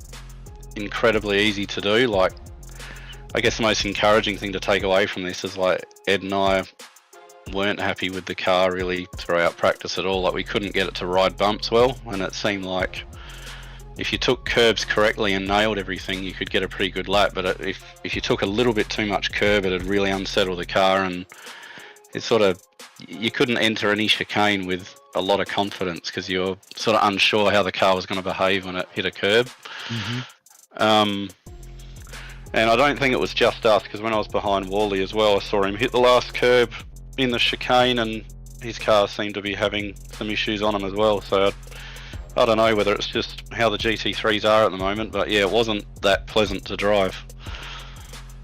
incredibly easy to do. I guess the most encouraging thing to take away from this is Ed and I weren't happy with the car really throughout practice at all. We couldn't get it to ride bumps well, and it seemed like if you took curbs correctly and nailed everything, you could get a pretty good lap. But if you took a little bit too much curb, it'd really unsettle the car, and you couldn't enter any chicane with a lot of confidence, because you're sort of unsure how the car was going to behave when it hit a curb. Mm-hmm. And I don't think it was just us, because when I was behind Worley as well, I saw him hit the last curb in the chicane, and his car seemed to be having some issues on him as well. So I don't know whether it's just how the GT3s are at the moment, but yeah, it wasn't that pleasant to drive.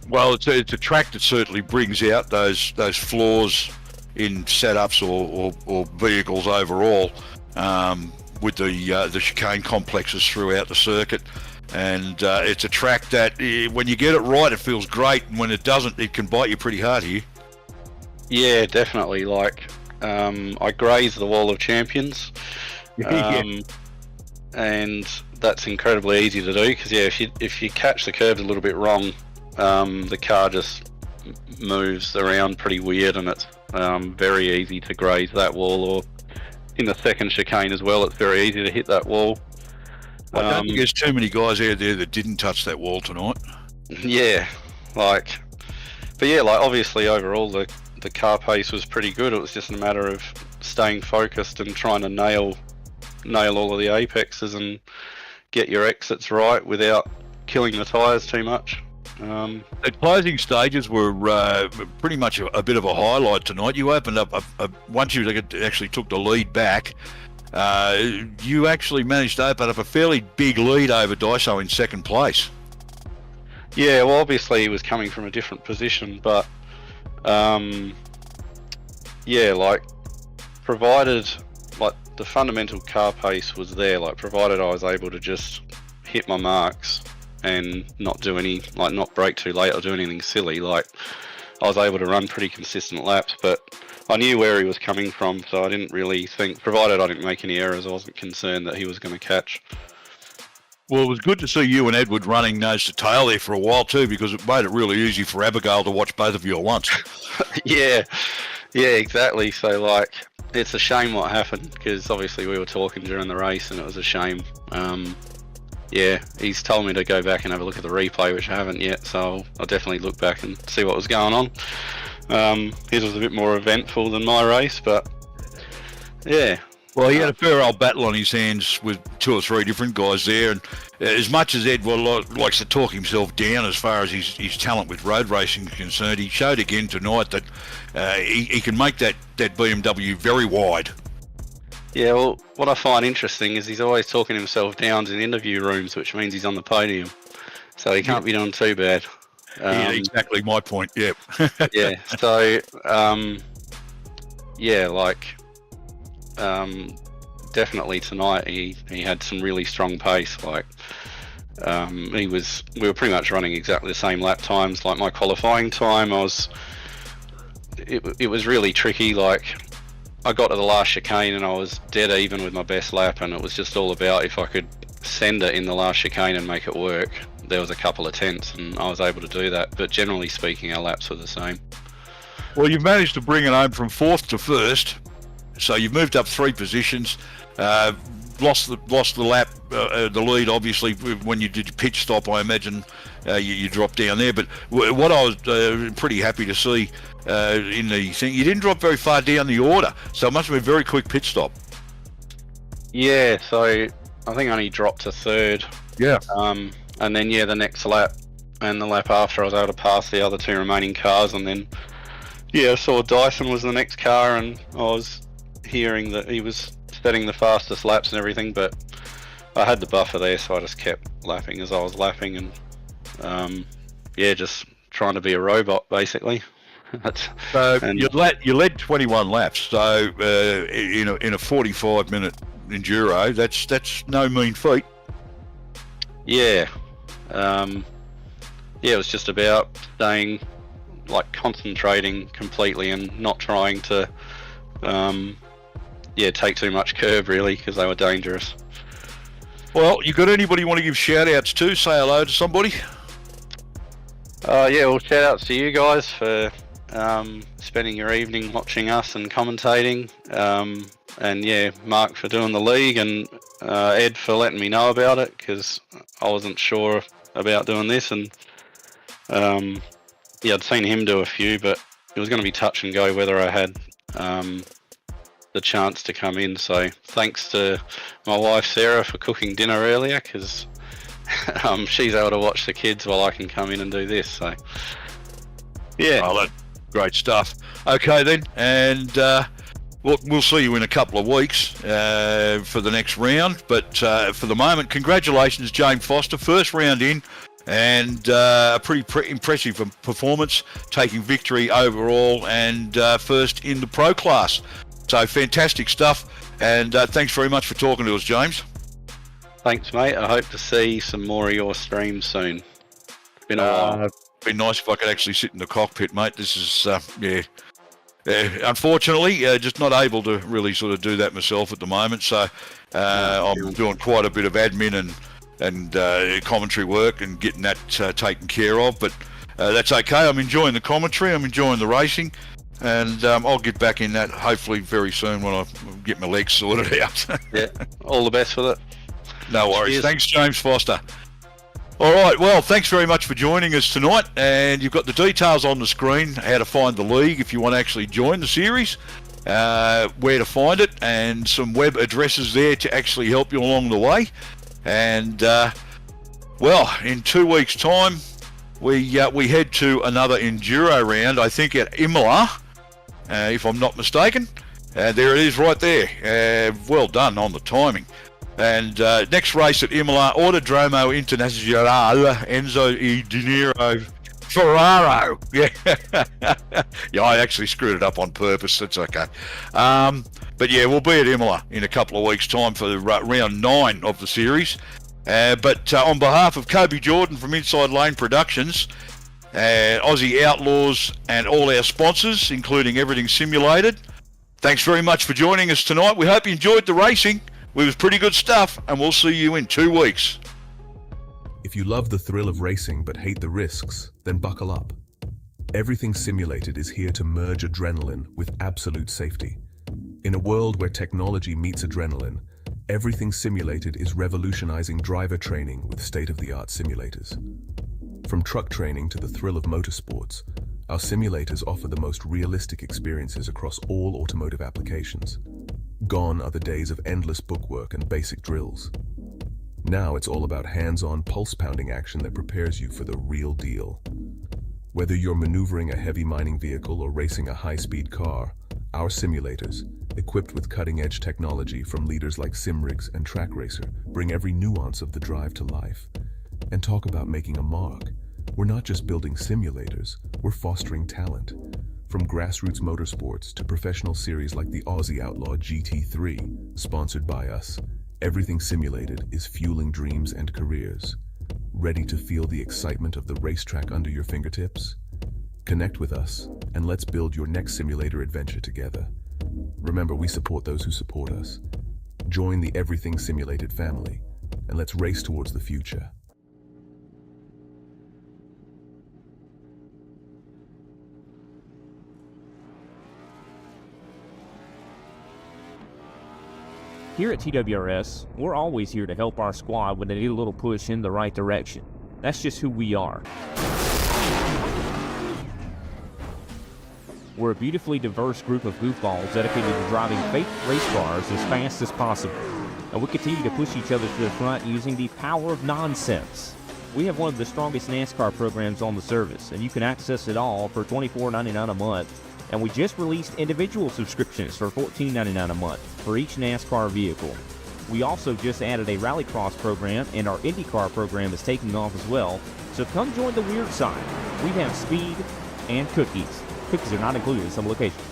Well, it's a track that certainly brings out those flaws in setups or vehicles overall. with the chicane complexes throughout the circuit. And it's a track that, when you get it right, it feels great, and when it doesn't, it can bite you pretty hard here. Yeah, definitely. Like, I graze the Wall of Champions, and that's incredibly easy to do because if you catch the curves a little bit wrong, the car just moves around pretty weird, and it's very easy to graze that wall. Or in the second chicane as well, it's very easy to hit that wall. I don't think there's too many guys out there that didn't touch that wall tonight. Yeah, but obviously overall the car pace was pretty good. It was just a matter of staying focused and trying to nail all of the apexes and get your exits right without killing the tyres too much. The closing stages were pretty much a bit of a highlight tonight. You opened up, once you actually took the lead back, you actually managed to open up a fairly big lead over Daiso in second place. Yeah, well, obviously he was coming from a different position, but provided the fundamental car pace was there, provided I was able to just hit my marks and not do any, not brake too late or do anything silly, I was able to run pretty consistent laps, but I knew where he was coming from, so I didn't really think, provided I didn't make any errors, I wasn't concerned that he was going to catch. Well, it was good to see you and Edward running nose to tail there for a while too, because it made it really easy for Abigail to watch both of you at once. Yeah, exactly. So, it's a shame what happened, because obviously we were talking during the race and it was a shame. He's told me to go back and have a look at the replay, which I haven't yet, so I'll definitely look back and see what was going on. His was a bit more eventful than my race, but yeah. Well, he had a fair old battle on his hands with 2 or 3 different guys there, and as much as Ed likes to talk himself down as far as his talent with road racing is concerned, he showed again tonight that he can make that BMW very wide. Yeah, well, what I find interesting is he's always talking himself down in interview rooms, which means he's on the podium, so he can't be doing too bad. Yeah, exactly my point, yeah. Yeah, so, definitely tonight he had some really strong pace. We were pretty much running exactly the same lap times. Like my qualifying time, it was really tricky. I got to the last chicane and I was dead even with my best lap, and it was just all about if I could send it in the last chicane and make it work. There was a couple of tenths and I was able to do that, but generally speaking our laps were the same. Well, you've managed to bring it home from 4th to 1st, so you've moved up 3 positions. Lost the lap, the lead obviously when you did your pitch stop. I imagine you dropped down there, but what I was pretty happy to see in the thing, you didn't drop very far down the order, so it must have been a very quick pit stop. Yeah, so I think I only dropped to 3rd. Yeah. And then the next lap and the lap after I was able to pass the other 2 remaining cars, and then I saw Dyson was the next car, and I was hearing that he was setting the fastest laps and everything, but I had the buffer there, so I just kept lapping as I was lapping, and just trying to be a robot basically. You led 21 laps, so in a 45-minute enduro, that's no mean feat. Yeah, it was just about staying, concentrating completely and not trying to take too much curb really, because they were dangerous. Well, you got anybody you want to give shout outs to? Say hello to somebody. Well, shout outs to you guys for spending your evening watching us and commentating, and Mark for doing the league, and Ed for letting me know about it, because I wasn't sure about doing this, and I'd seen him do a few, but it was going to be touch and go whether I had the chance to come in. So thanks to my wife Sarah for cooking dinner earlier, because she's able to watch the kids while I can come in and do this. So that's great stuff. Okay then, and we'll see you in a couple of weeks for the next round, but for the moment, congratulations James Foster, first round in, and a pretty impressive performance, taking victory overall and first in the pro class. So fantastic stuff, And thanks very much for talking to us, James. Thanks, mate. I hope to see some more of your streams soon. It's been a while. It'd be nice if I could actually sit in the cockpit, mate. This is, unfortunately, just not able to really sort of do that myself at the moment. So I'm doing quite a bit of admin and commentary work and getting that taken care of. But that's okay. I'm enjoying the commentary. I'm enjoying the racing. And I'll get back in that hopefully very soon when I get my legs sorted out. Yeah, all the best with it. No worries. Cheers. Thanks, James Foster. All right, well, thanks very much for joining us tonight. And you've got the details on the screen, how to find the league if you want to actually join the series, where to find it, and some web addresses there to actually help you along the way. And, well, in 2 weeks' time, we head to another Enduro round, I think at Imola, if I'm not mistaken. There it is right there. Well done on the timing. And next race at Imola, Autodromo Internazionale Enzo e Dinero Ferraro. Yeah, I actually screwed it up on purpose. That's okay. But yeah, we'll be at Imola in a couple of weeks' time for round 9 of the series. But on behalf of Kobe Jordan from Inside Lane Productions, Aussie Outlaws, and all our sponsors, including Everything Simulated, thanks very much for joining us tonight. We hope you enjoyed the racing. It was pretty good stuff, and we'll see you in 2 weeks. If you love the thrill of racing but hate the risks, then buckle up. Everything Simulated is here to merge adrenaline with absolute safety. In a world where technology meets adrenaline, Everything Simulated is revolutionizing driver training with state-of-the-art simulators. From truck training to the thrill of motorsports, our simulators offer the most realistic experiences across all automotive applications. Gone are the days of endless bookwork and basic drills. Now it's all about hands-on, pulse-pounding action that prepares you for the real deal. Whether you're maneuvering a heavy mining vehicle or racing a high-speed car, our simulators, equipped with cutting-edge technology from leaders like SimRigs and Track Racer, bring every nuance of the drive to life. And talk about making a mark. We're not just building simulators, we're fostering talent. From grassroots motorsports to professional series like the Aussie Outlaw GT3, sponsored by us, Everything Simulated is fueling dreams and careers. Ready to feel the excitement of the racetrack under your fingertips? Connect with us, and let's build your next simulator adventure together. Remember, we support those who support us. Join the Everything Simulated family, and let's race towards the future. Here at TWRS, we're always here to help our squad when they need a little push in the right direction. That's just who we are. We're a beautifully diverse group of goofballs dedicated to driving fake race cars as fast as possible. And we continue to push each other to the front using the power of nonsense. We have one of the strongest NASCAR programs on the service, and you can access it all for $24.99 a month. And we just released individual subscriptions for $14.99 a month for each NASCAR vehicle. We also just added a Rallycross program, and our IndyCar program is taking off as well. So come join the weird side. We have speed and cookies. Cookies are not included in some locations.